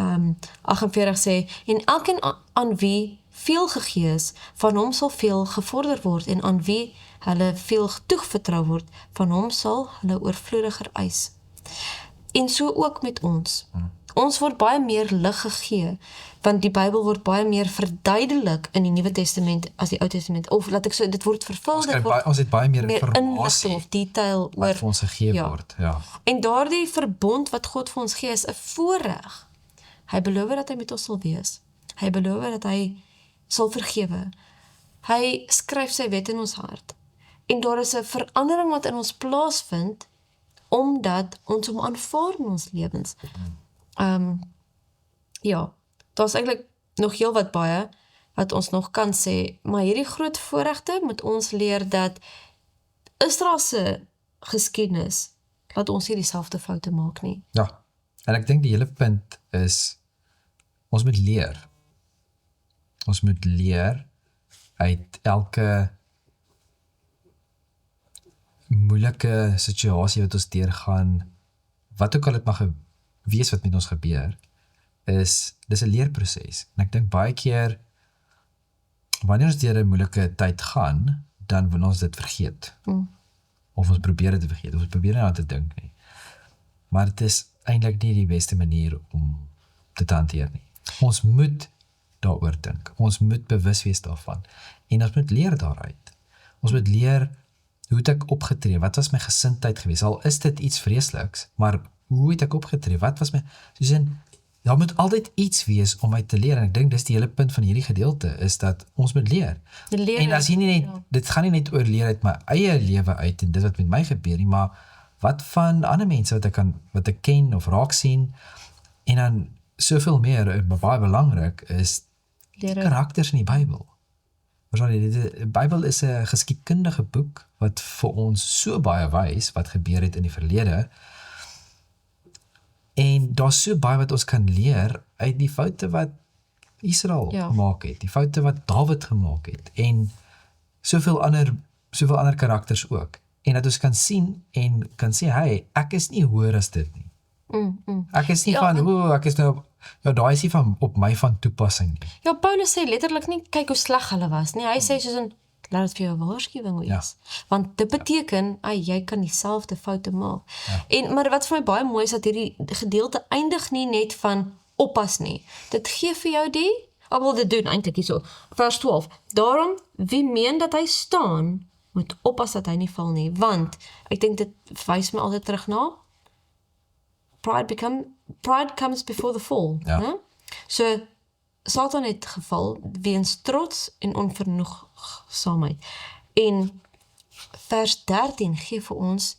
48 sê, en elkeen aan wie veel gegee is, van hom sal veel gevorder word, en aan wie hulle veel toevertrou word, van hom sal hulle oorvloediger eis. En so ook met ons. Ons word baie meer lig gegee, want die Bybel word baie meer verduidelik in die Nuwe Testament as die Ou Testament, of laat ek so, dit word vervul, Ons het baie meer inligting informasie of detail wat oor, vir ons gegee ja. word. Ja. En daardie verbond wat God vir ons gee is 'n voorreg. Hy beloof dat hy met ons sal wees. Hy beloof dat hy sal vergewe. Hy skryf sy wet in ons hart. En daar is 'n verandering wat in ons plaasvind, omdat ons hom aanvaar in ons lewens. Ja, daar's eintlik nog heel wat baie wat ons nog kan sê, maar hierdie groot voorregte moet ons leer dat Israel se geskiedenis laat ons nie dieselfde foute maak nie. Ja, en ek dink die hele punt is, ons moet leer. Ons moet leer uit elke moeilike situasie wat ons deurgaan, wat ook al het mag wees wat met ons gebeur, dis 'n leerproses. En ek dink baie keer, wanneer ons deur 'n moeilike tyd gaan, dan wil ons dit vergeet. Of ons probeer dit te vergeet, of ons probeer nie aan te dink nie. Maar dit is eintlik nie die beste manier om dit te hanteer nie. Ons moet daaroor dink. Ons moet bewus wees daarvan. En ons moet leer daaruit. Ons moet leer, hoe het ek opgetree? Wat was my gesindheid geweest? Al is dit iets vreesliks, maar hoe het ek opgetree? Wat was my, soos in, daar moet altyd iets wees om uit te leer. En ek dink dis die hele punt van hierdie gedeelte, is dat ons moet leer. En as jy nie net, dit gaan nie net oor leer uit my eie lewe uit, en dit wat met my gebeur nie, maar wat van ander mense wat ek ken of raak sien, en dan soveel meer, maar baie belangrik, is die karakters in die Bybel. Die Bybel is 'n geskiedkundige boek, wat vir ons so baie wys, wat gebeur het in die verlede, en daar's so baie wat ons kan leer, uit die foute wat Israel gemaak het, die foute wat Dawid gemaak het, en soveel ander karakters ook, en dat ons kan sien, en kan sê, hey, ek is nie hoër as dit nie. Ek is nie ek is nou, daai is nie op my van toepassing nie. Ja, Paulus sê letterlik nie, kyk hoe sleg hulle was nie, hy sê soos laat dit vir jou 'n waarskuwing wees. Want dit beteken, jy kan dieselfde foute maak. Maar wat vir my baie mooi is, dat hierdie gedeelte eindig nie net van oppas nie. Dit gee vir jou dit doen eintlik hierso, vers 12. Daarom, wie meen dat hy staan, moet oppas dat hy nie val nie, want, ek dink dit wys my altyd terug na, pride comes before the fall. Ja. So, Satan het geval weens trots en onvernoegsaamheid. En vers 13 gee vir ons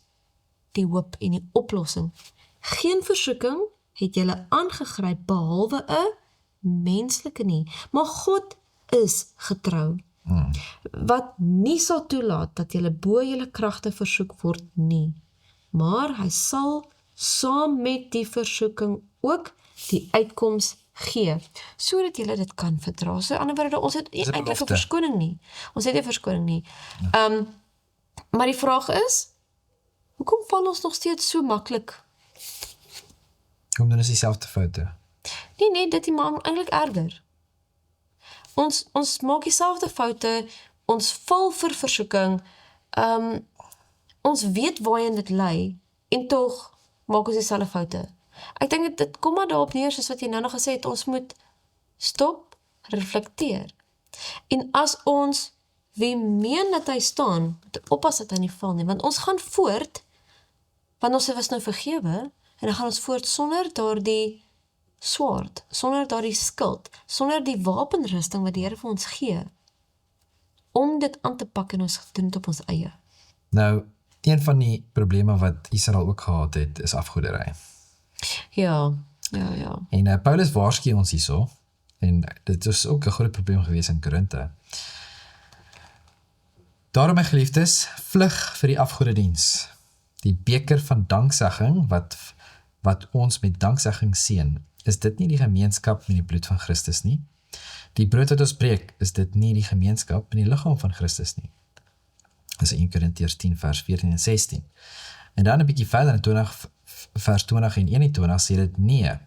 die hoop en die oplossing. Geen versoeking het julle aangegryp behalwe 'n menslike nie, maar God is getrou, wat nie sal toelaat dat julle bo julle kragte versoek word nie, maar hy sal saam met die versoeking ook die uitkoms gee, sodat julle dit kan verdra. So, aan die ander woorde, ons het nie eintlik 'n verskoning nie. Ons het nie 'n verskoning nie. Maar die vraag is, hoekom val ons nog steeds so maklik? Kom dan is dieselfde foute. Nee, dit is maar eintlik erger. Ons maak dieselfde foute, ons val vir versoeking, ons weet waarheen dit lei, en tog maak ons dieselfde foute. Ek dink dit kom maar daarop neer, soos wat jy nou nog gesê het, ons moet stop, reflekteer. En as ons wie meen dat hy staan, moet oppas dat hy nie val nie, want ons gaan voort, want ons was nou vergewe, en dan gaan ons voort sonder daardie swaard, sonder daardie skild, sonder die wapenrusting wat die Here vir ons gee, om dit aan te pak en ons doen dit op ons eie. Nou, een van die probleme wat Israel ook gehad het, is afgoderry. Ja. En Paulus waarsku ons hierso, en dit is ook 'n groot probleem gewees in Korinthe. Daarom, my geliefdes, vlug vir die afgodediens. Die beker van danksegging wat ons met danksegging seën, is dit nie die gemeenskap met die bloed van Christus nie? Die brood wat ons breek, is dit nie die gemeenskap met die liggaam van Christus nie? Dis 1 Korintiërs 10 vers 14 en 16. En dan 'n bietjie verder in vers 20 en 21 sê dit nee,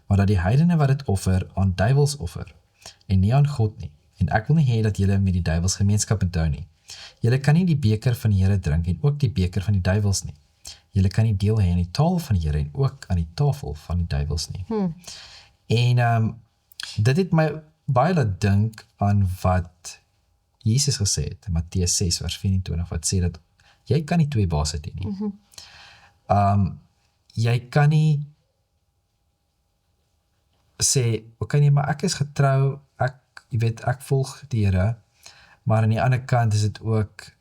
maar dat die heidene wat dit offer aan duiwels offer, en nie aan God nie. En ek wil nie hê dat julle met die duiwels gemeenskap inhou nie. Julle kan nie die beker van die Here drink en ook die beker van die duiwels nie. Julle kan nie deel hê aan die taal van die Here en ook aan die tafel van die duiwels nie. En dit het my baie laat dink aan wat Jesus gesê het, in Matteus 6 vers 24, wat sê dat jy kan nie twee baase dien nie. Jy kan nie sê, okay nee, maar ek is getrou, ek volg die Here, maar aan die ander kant is dit ook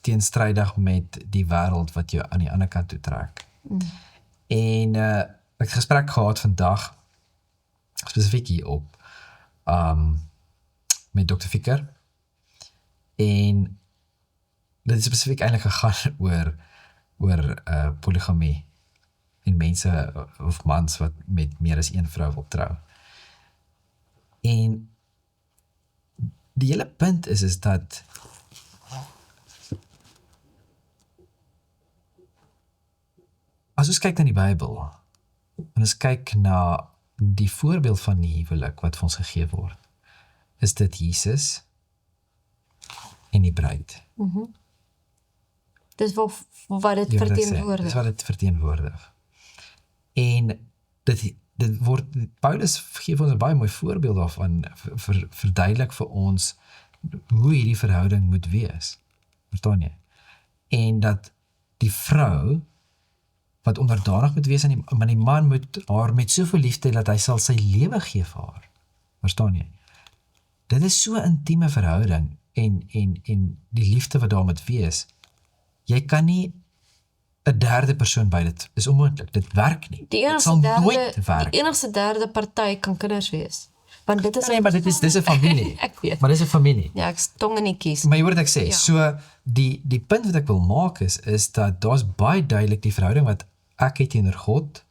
teenstrydig met die wêreld wat jou aan die ander kant toe trek. En ek het gesprek gehad vandag, spesifiek hierop, met Dr. Fikker, en dit is spesifiek eintlik gegaan oor polygamie, en mense of mans wat met meer as een vrou wil trou. En die hele punt is dat as ons kyk na die Bybel, en ons kyk na die voorbeeld van die huwelik wat vir ons gegee word, is dit Jesus en die bruid. Dis wat dit verteenwoordig. Dis wat dit verteenwoordig. En dit word, Paulus gee vir ons 'n baie mooi voorbeeld daarvan, verduidelik vir ons hoe hierdie verhouding moet wees. Verstaan jy? En dat die vrou wat onderdanig moet wees aan maar die man moet haar met soveel liefde dat hy sal sy lewe gee vir haar. Verstaan jy? Dit is so 'n intieme verhouding en die liefde wat daar moet wees. Jy kan nie 'n derde persoon by dit, is onmoontlik. Dit werk nie. Dit sal nooit werk. Die enigste derde party kan kinders wees. Want dit is nee, maar dit is 'n familie. Ek weet. Maar dit is 'n familie. Ja, ek tong in die kies. Maar jy hoor wat ek sê. So die punt wat ek wil maak is dat daar's baie duidelik die verhouding wat ek het teenoor God.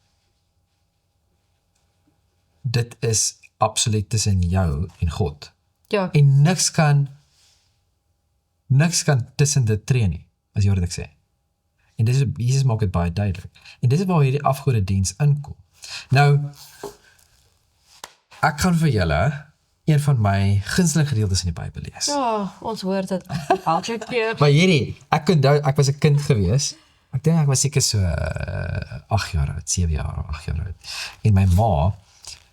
Dit is absoluut tussen jou en God. Ja. En niks kan tussen dit tree nie, as jy hoor wat ek sê. En Jesus maak dit baie duidelik. En dis waar hierdie afgodediens inkom. Nou, ek gaan vir julle een van my gunsteling gedeeltes in die Bybel lees. Ja, ons hoor dit elke keer. Maar hierdie, ek was 'n kind gewees. Ek dink ek was seker so 8 jaar oud, 7 jaar of 8 jaar oud. En my ma,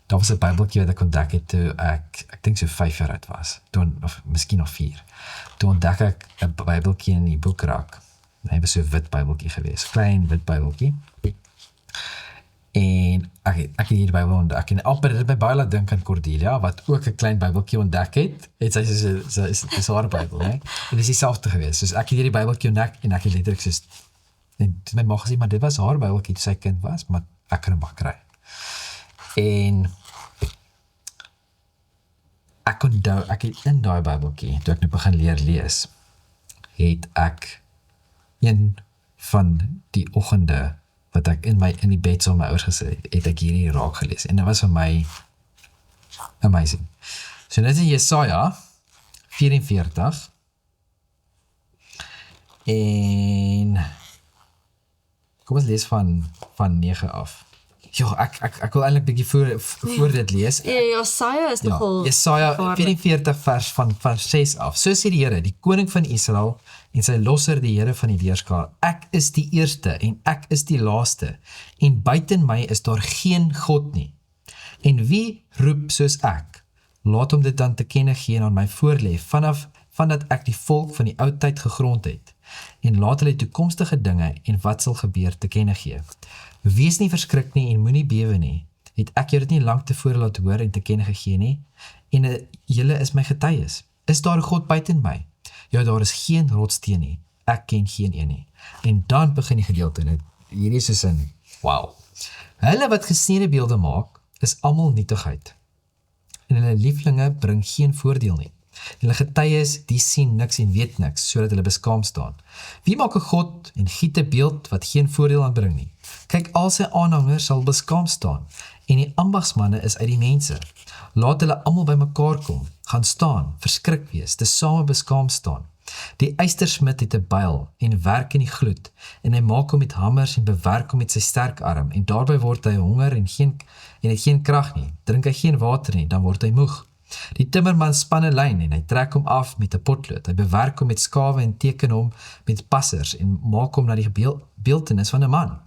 daar was 'n Bybeltjie wat ek ontdek het toe ek dink so 5 jaar oud was. Toe, of miskien nog 4. Toe ontdek ek 'n Bybeltjie in die boekrak. Hy was so 'n wit Bybeltjie gewees, klein wit Bybeltjie. En ek het hierdie Bybel ontdek en amper dit my baie laat dink aan Cordelia wat ook 'n klein Bybeltjie ontdek het. Sy is haar Bybel, né? En dis dieselfde gewees. Soos ek het hierdie Bybeltjie ontdek en ek het letterlik soos net my ma gesê maar dit was haar Bybeltjie toe sy kind was, maar ek kan hom maar kry. En ek onthou ek het in daai Bybeltjie toe ek nou begin lees, het ek een van die oggende wat ek in die bed saam met my ouers gesit het ek hierdie raak gelees en dit was vir my amazing. So dit is Jesaja 44 en kom ons lees van 9 af. Ja, ek wil eintlik bietjie voor dit lees. Jesaja is nogal Jesaja 44 vers van 6 af. So sê die Here, die koning van Israel en sy losser, die Here van die leerskaar. Ek is die eerste en ek is die laaste en buiten my is daar geen God nie. En wie roep soos ek? Laat hom dit dan te kenne gee en aan my voorlê vandat ek die volk van die ou tyd gegrond het en laat hulle toekomstige dinge en wat sal gebeur te kenne gee. Wees nie verskrik nie en moenie bewe nie. Het ek jou dit nie lank tevore laat hoor en te kenne gegee nie? En julle is my getuies. Is daar 'n God buiten my? Ja, daar is geen rotssteen nie. Ek ken geen een nie. En dan begin die gedeelte en hierdie is soos in, wow. Hulle wat gesneede beelde maak, is almal nietigheid. En hulle lieflinge bring geen voordeel nie. Hulle getuies, die sien niks en weet niks, sodat hulle beskaam staan. Wie maak 'n God en giet 'n beeld wat geen voordeel aanbring nie? Kyk, al sy aanhangers sal beskaam staan, en die ambagsmanne is uit die mense. Laat hulle almal bymekaar kom, gaan staan, verskrik wees, tesame beskaam staan. Die ystersmid het 'n byl en werk in die gloed, en hy maak hom met hamers en bewerk hom met sy sterk arm, en daarby word hy honger en het geen krag nie. Drink hy geen water nie, dan word hy moeg. Die timmerman span 'n lyn en hy trek hom af met 'n potlood. Hy bewerk hom met skawe en teken hom met passers en maak hom na die beeltenis van 'n man,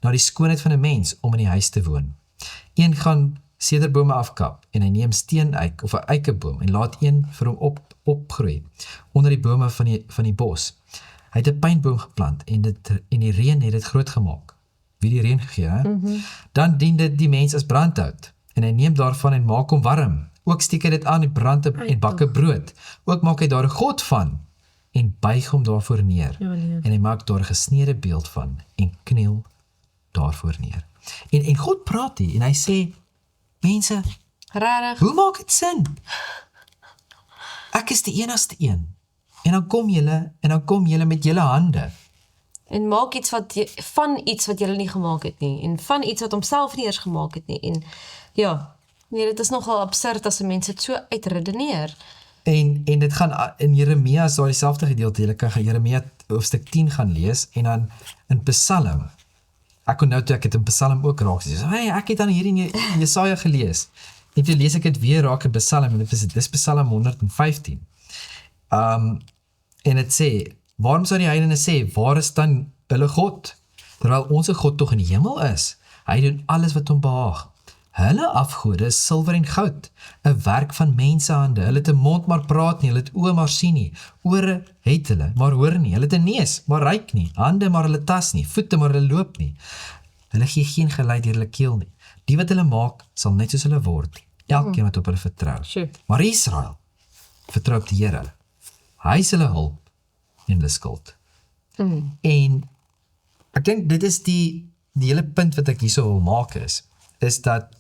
na die skoonheid van 'n mens om in die huis te woon. Een gaan sederbome afkap en hy neem steeneik of 'n eikeboom en laat een vir hom opgroei onder die bome van die bos. Hy het 'n pynboom geplant en die reën het dit groot gemaak. Wie die reën gegee, hè? Dan dien dit die mens as brandhout en hy neem daarvan en maak hom warm. Ook steek hy dit aan die brand en bakke brood. Ook maak hy daar 'n god van en buig hom daarvoor neer. En hy maak daar 'n gesneede beeld van en kniel daarvoor neer. En God praat hier en hy sê, mense, Rarig. hoe maak dit sin? Ek is die enigste een. En dan kom julle met julle hande. En maak iets van iets wat jy nie gemaak het nie. En van iets wat homself nie eers gemaak het nie. En ja, nee, dit is nogal absurd as mense dit so uitredeneer. En dit gaan in Jeremia is daar dieselfde gedeelte. Jy kan Jeremia hoofstuk 10 gaan lees en dan in Psalm. Ek kon nou toe ek het in Psalm ook raak gesê. Hey, ek het dan hier in Jesaja gelees. En toe lees ek dit weer raak in Psalm en dit is Psalm 115. En dit sê, waarom sou die heidene sê, waar is dan hulle God? Terwyl ons God tog in die hemel is. Hy doen alles wat hom behaag. Hulle afgode is silwer en goud, 'n werk van mensehande. Hulle het 'n mond maar praat nie, hulle het oë maar sien nie, ore het hulle maar hoor nie, hulle het 'n neus maar ruik nie, hande maar hulle tas nie, voete maar hulle loop nie. Hulle gee geen geluid deur hulle keel nie. Die wat hulle maak, sal net soos hulle word, elkeen wat op hulle vertrou. Sure. Maar Israel vertrou op die Here. Hy is hulle hulp en hulle skild. En ek dink dit is die hele punt wat ek hierso wil maak is dat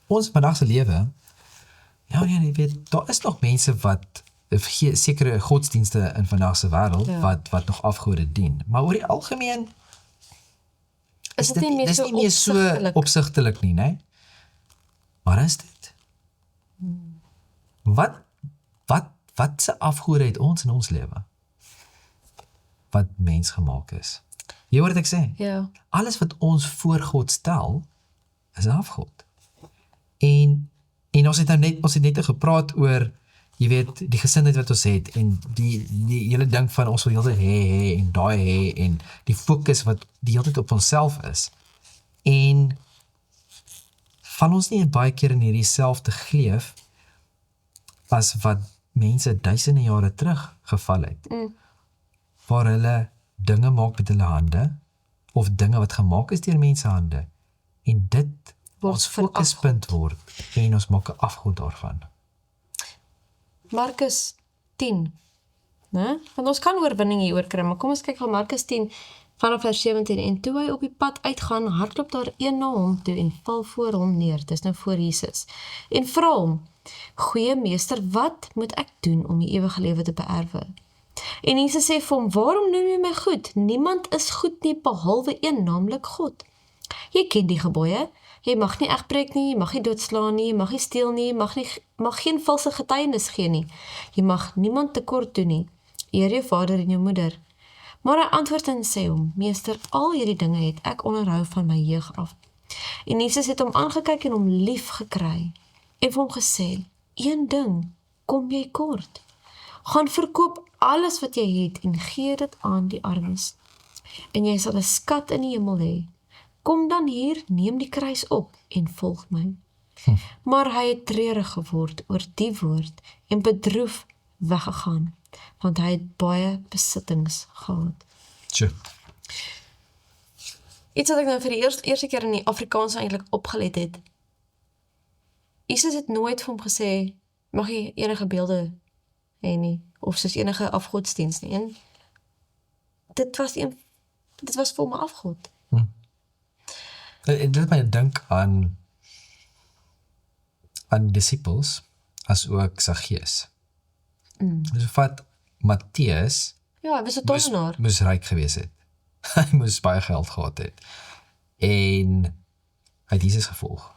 ons vandag se lewe, ja nee, jy weet, daar is nog mense wat sekere godsdienste in vandag se wêreld wat nog afgode dien, maar oor die algemeen is dit nie meer so opsigtelik nie, né? Maar is dit? Wat se afgode het ons in ons lewe? Wat mens gemaak is. Jy hoor wat ek sê? Ja. Alles wat ons voor God stel, is 'n afgod. En En ons het net gepraat oor, jy weet, die gesindheid wat ons het, en die hele ding van ons wil heeltyd hê, en daai hê, en die fokus wat die hele tyd op onsself is. En val ons nie baie keer in hierdie selfde gleef, as wat mense duisende jare terug geval het, waar hulle dinge maak met hulle hande, of dinge wat gemaak is deur mense hande, en dit Word ons fokuspunt word, en ons maak 'n afgod daarvan. Markus 10, né? Want ons kan oorwinning hier oor kry, maar kom ons kyk gou Markus 10 vanaf vers 17. En toe hy op die pad uitgaan, hardloop daar een na hom toe en val voor hom neer, dis nou voor Jesus, en vra hom, Goeie meester, wat moet ek doen om die ewige lewe te beerwe? En Jesus sê vir hom, waarom noem jy my goed? Niemand is goed nie behalwe een, naamlik God. Jy ken die gebooie. Jy mag nie egbreek nie, jy mag nie doodslaan nie, jy mag nie steel nie, jy mag geen valse getuienis gee nie. Jy mag niemand tekort doen nie. Eer jou vader en jou moeder. Maar hy antwoord en sê hom, Meester, al hierdie dinge het ek onderhou van my jeug af. En Jesus het hom aangekyk en hom lief gekry en vir hom gesê, een ding kom jy kort. Gaan verkoop alles wat jy het en gee dit aan die armes. En jy sal 'n skat in die hemel hê. Kom dan hier, neem die kruis op en volg my. Maar hy het treurig geword oor die woord en bedroef weggegaan, want hy het baie besittings gehad. Tjoe. Iets wat ek nou vir die eerste keer in die Afrikaans eintlik opgelet het. Jesus het nooit vir hom gesê, mag jy enige beelde hê nie, of soos enige afgodsdiens nie. En dit was vir hom 'n afgod. En dit my dink aan disciples, as ook Saggeus. Dus vat Matteus, Ja, hy was 'n tollenaar. moes ryk gewees het. Hy moes baie geld gehad het. En hy het Jesus gevolg.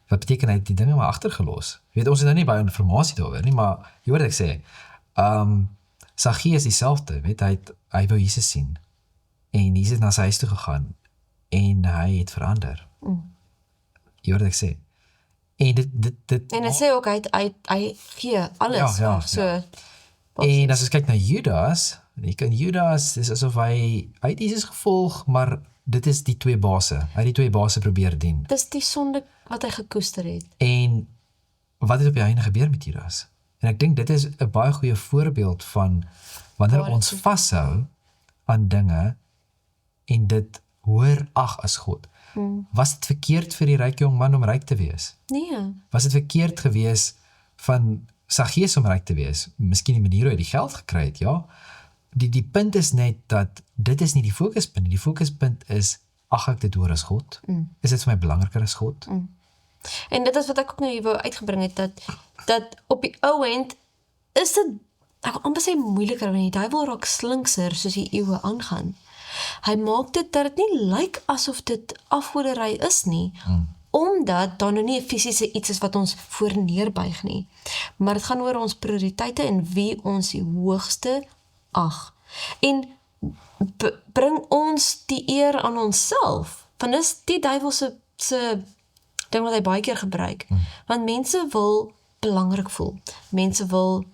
Wat beteken hy het die dinge maar agtergelos? Jy weet, ons het nou nie baie informasie daaroor nie, maar jy hoor wat ek sê. Saggeus dieselfde, weet, hy wou Jesus sien. En Jesus het na sy huis toe gegaan. En hy het verander. Jy hoor wat ek sê. En dit En hy sê ook, hy gee alles. Ja, so, En as ons kyk na Judas, dis asof hy het Jesus gevolg, maar dit is die twee base. Hy het die twee base probeer dien. dis die sonde wat hy gekoester het. En wat het op die einde gebeur met Judas? En ek dink dit is 'n baie goeie voorbeeld van wanneer ons vashou aan dinge en dit hoër ag as God. Was dit verkeerd vir die ryk jong man om ryk te wees? Nee, Was dit verkeerd gewees van Saggeus om ryk te wees? Miskien die manier hoe hy die geld gekry het, ja. Die punt is net dat dit is nie die fokuspunt nie. Die fokuspunt is, ag ek dit hoor as God? Is dit vir my belangriker as God? en dit is wat ek ook nou hier wou uitgebring het, dat op die ou end is dit, ek wil amper sê moeiliker, want die duiwel raak slinkser soos die eeue aangaan. Hy maak dit dat dit nie lyk asof dit afgoderry is nie, omdat daar nou nie 'n fisiese iets is wat ons voor neerbuig nie. Maar dit gaan oor ons prioriteite en wie ons die hoogste ag. En bring ons die eer aan onsself. Want dis die duiwel se ding wat hy baie keer gebruik. Want mense wil belangrik voel. Mense wil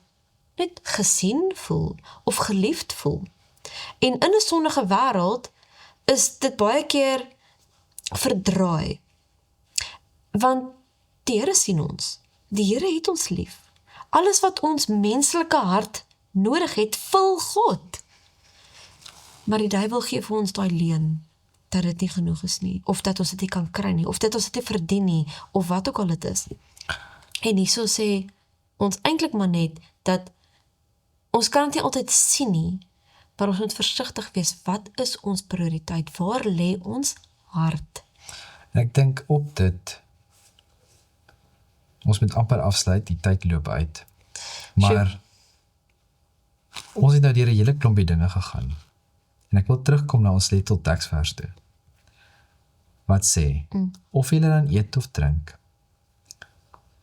net gesien voel of geliefd voel. En in 'n sondige wêreld is dit baie keer verdraai. Want die Here sien ons. Die Here het ons lief. Alles wat ons menslike hart nodig het, vul God. Maar die duiwel gee vir ons daai leuen dat dit nie genoeg is nie, of dat ons dit nie kan kry nie, of dat ons dit nie verdien nie, of wat ook al dit is. En hierso sê ons eintlik maar net dat ons kan dit nie altyd sien nie, maar ons moet versigtig wees. Wat is ons prioriteit? Waar lê ons hart? En ek dink op dit, ons moet amper afsluit, die tyd loop uit. Maar ons het nou deur 'n hele klompie dinge gegaan. En ek wil terugkom na ons sleutelteksvers toe. Wat sê, of julle dan eet of drink,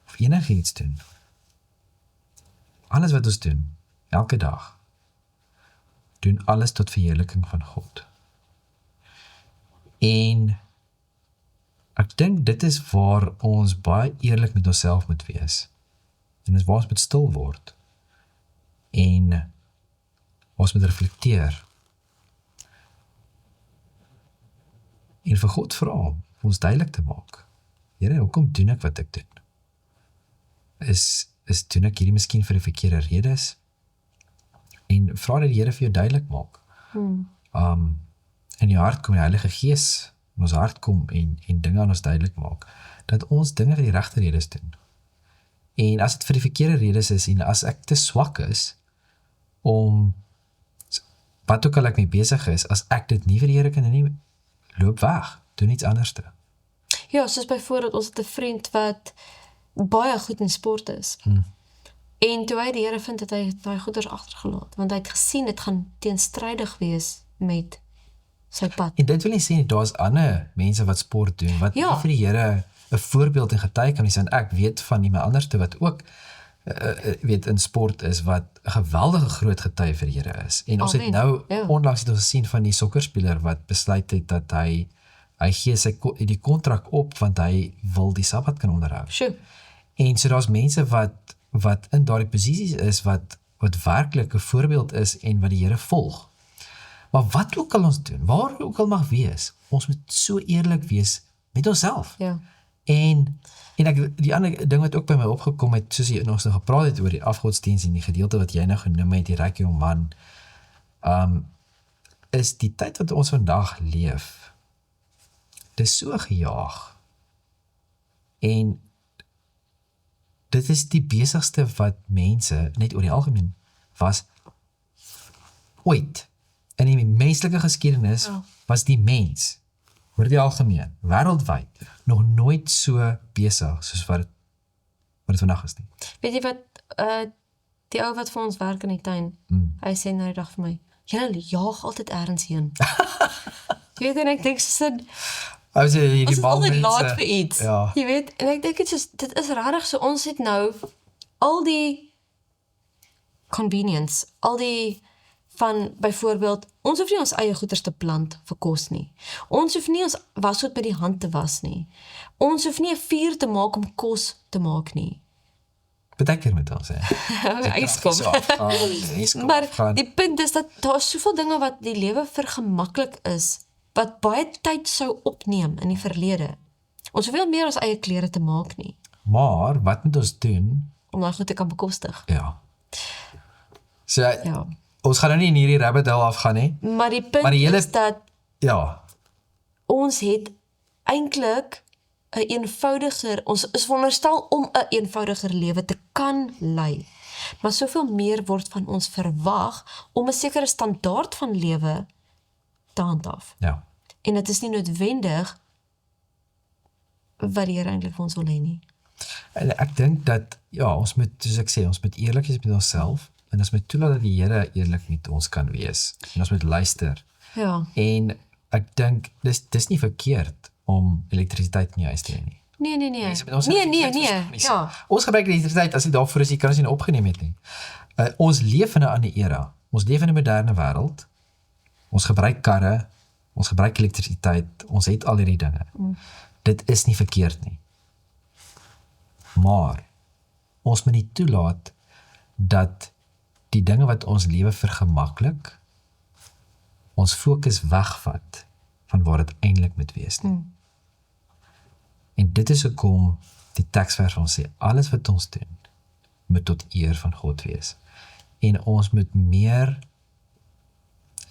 of enigiets doen, alles wat ons doen, elke dag, doen alles tot verheerliking van God. En ek dink dit is waar ons baie eerlik met onsself moet wees. En dit is waar ons moet stil word. En ons moet reflekteer. En vir God vra om ons duidelik te maak. Here, hoekom doen ek wat ek doen? Is doen ek hierdie miskien vir die verkeerde redes? En vra dat die Here vir jou duidelik maak. In jou hart kom die Heilige Gees in ons hart kom en dinge aan ons duidelik maak, dat ons dinge vir die regte redes doen. En as dit vir die verkeerde redes is, en as ek te swak is, om, wat ook al ek mee besig is, as ek dit nie vir die Here kan doen, loop weg, doen iets anders te. Ja, soos byvoorbeeld, ons het 'n vriend wat baie goed in sport is. En toe hy die Here vind, het hy daai goeders agtergelaat, want hy het gesien, dit gaan teenstrydig wees met sy pad. En dit wil nie sê, daar is ander mense wat sport doen, wat nie vir die Here 'n voorbeeld en getuie kan wees, en ek weet van iemand anderste wat ook weet in sport is, wat 'n geweldige groot getuie vir die Here is. En ons het nou, onlangs het ons gesien van die sokkerspeler wat besluit het dat hy gee die kontrak op, want hy wil die Sabbat kan onderhou. Sjoe. En so daar's mense wat in daardie posisies is, wat werklik 'n voorbeeld is, en wat die Here volg. Maar wat ook al ons doen, waar ook al mag wees, ons moet so eerlik wees met onsself. Ja. En die ander ding wat ook by my opgekom het, soos jy ons nou gepraat het oor die afgodsdienst en die gedeelte wat jy nou genoem het, die ryk jong man, is die tyd wat ons vandag leef, dis so gejaag. En dit is die besigste wat mense, net oor die algemeen, was ooit, in die menslike geskiedenis, was die mens, oor die algemeen, wêreldwyd, nog nooit so besig, soos wat het vandag is nie. Weet jy wat, die ou wat vir ons werk in die tuin, hy sê nou die dag vir my, julle jaag altyd ergens heen. Jy weet, en ek dink soos ons is altyd laat vir iets, jy weet, en ek dink dit is rarig, so ons het nou al die convenience, al die van byvoorbeeld, ons hoef nie ons eie goeders te plant vir kos nie. Ons hoef nie ons wasgoed met die hand te was nie. Ons hoef nie 'n vuur te maak om kos te maak nie. Bedekker met ons, hè. Maar die punt is dat daar is soveel dinge wat die lewe vergemaklik is, wat baie tyd sou opneem in die verlede. Ons hoef nie meer ons eie klere te maak nie. Maar, wat moet ons doen? Om daai goed te kan bekostig. Ja. So, ons gaan nou nie in hierdie rabbit hole afgaan nie. Maar die punt is dat ons het eintlik 'n eenvoudiger, ons is veronderstel om 'n eenvoudiger lewe te kan lei. Maar soveel meer word van ons verwag om 'n sekere standaard van lewe te handhaaf. Ja. En dit is nie noodwendig wat die Here eintlik vir ons wil hê nie. En ek dink dat, ons moet, soos ek sê, ons moet eerlik wees met onsself, en ons moet toelaat dat die Here eerlik met ons kan wees, en ons moet luister. Ja. En ek dink, dis nie verkeerd om elektrisiteit in jou huis te hê nie. Nee. Nee. Ja. Ons gebruik elektrisiteit, as jy daarvoor is, jy kan ons nie opgeneem het nie. Ons leef in 'n ander era. Ons leef in 'n moderne wêreld. Ons gebruik karre, ons gebruik elektrisiteit, ons het al hierdie dinge. Dit is nie verkeerd nie. Maar, ons moet nie toelaat dat die dinge wat ons lewe vergemaklik, ons fokus wegvat van waar dit eintlik moet wees nie. En dit is hoekom die teksvers ons sê, alles wat ons doen, moet tot eer van God wees. En ons moet meer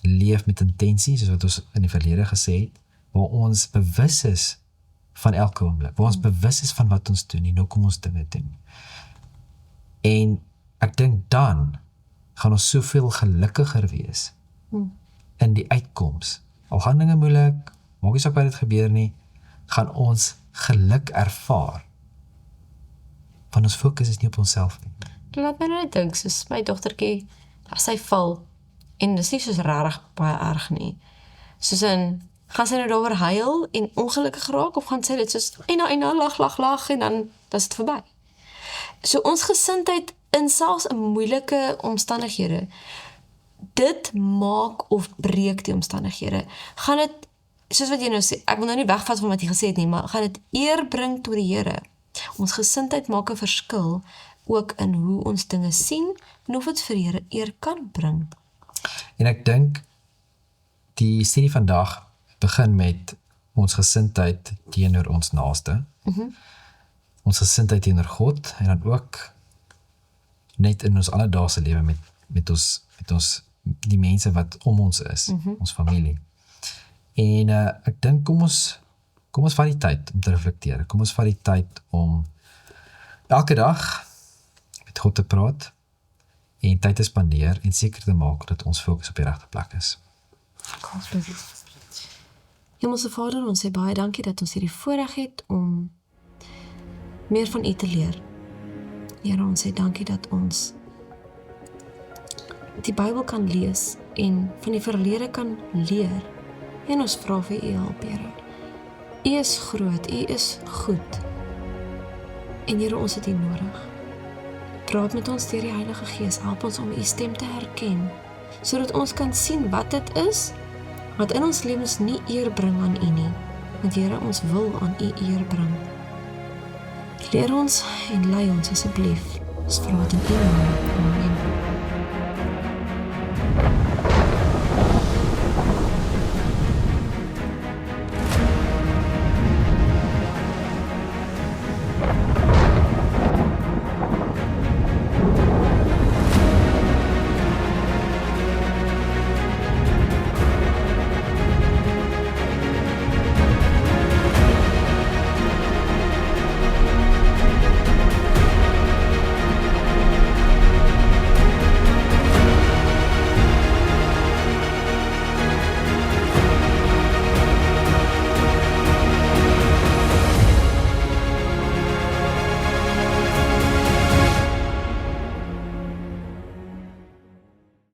leef met intensie, soos wat ons in die verlede gesê het, waar ons bewus is van elke oomblik, waar ons bewus is van wat ons doen en hoekom ons dinge doen. En ek dink dan gaan ons soveel gelukkiger wees in die uitkoms. Al gaan dinge moeilik, maak nie saak wat dit gebeur nie, gaan ons geluk ervaar. Want ons fokus is nie op onsself nie. Laat my net dink, soos my dogtertjie, as sy val, en dis nie soos rarig baie erg nie. Soos gaan sy nou daaroor huil en ongelukkig raak, of gaan sy dit soos, eina, lag, en dan is dit verby. So ons gesindheid in selfs in moeilike omstandighede, dit maak of breek die omstandighede. Gaan dit soos wat jy nou sê, ek wil nou nie wegvat van wat jy gesê het nie, maar gaan dit eer bring tot die Here. Ons gesindheid maak 'n verskil, ook in hoe ons dinge sien, en of dit vir Here eer kan bring. En ek dink die studie vandag begin met ons gesindheid teenoor ons naaste, ons gesindheid teenoor God, en dan ook net in ons alledaagse lewe met ons die mense wat om ons is, ons familie. En ek dink kom ons vat die tyd om te reflekteer. Kom ons vat die tyd om elke dag met God te praat en tyd te spandeer en seker te maak dat ons fokus op die regte plek is. Hemelse Vader, ons sê baie dankie dat ons hierdie voorreg het om meer van U te leer. Here, ons sê dankie dat ons die Bybel kan lees en van die verlede kan leer. En ons vra vir U hulp, Here. U is groot, U is goed. En Here, ons het U nodig. Praat met ons deur die Heilige Gees, help ons om U stem te herken, sodat ons kan sien wat dit is, wat in ons lewens nie eer bring aan U nie, want Here, ons wil aan U eer bring. Leer ons en lei ons asseblief, ons vra dit in U naam. Amen.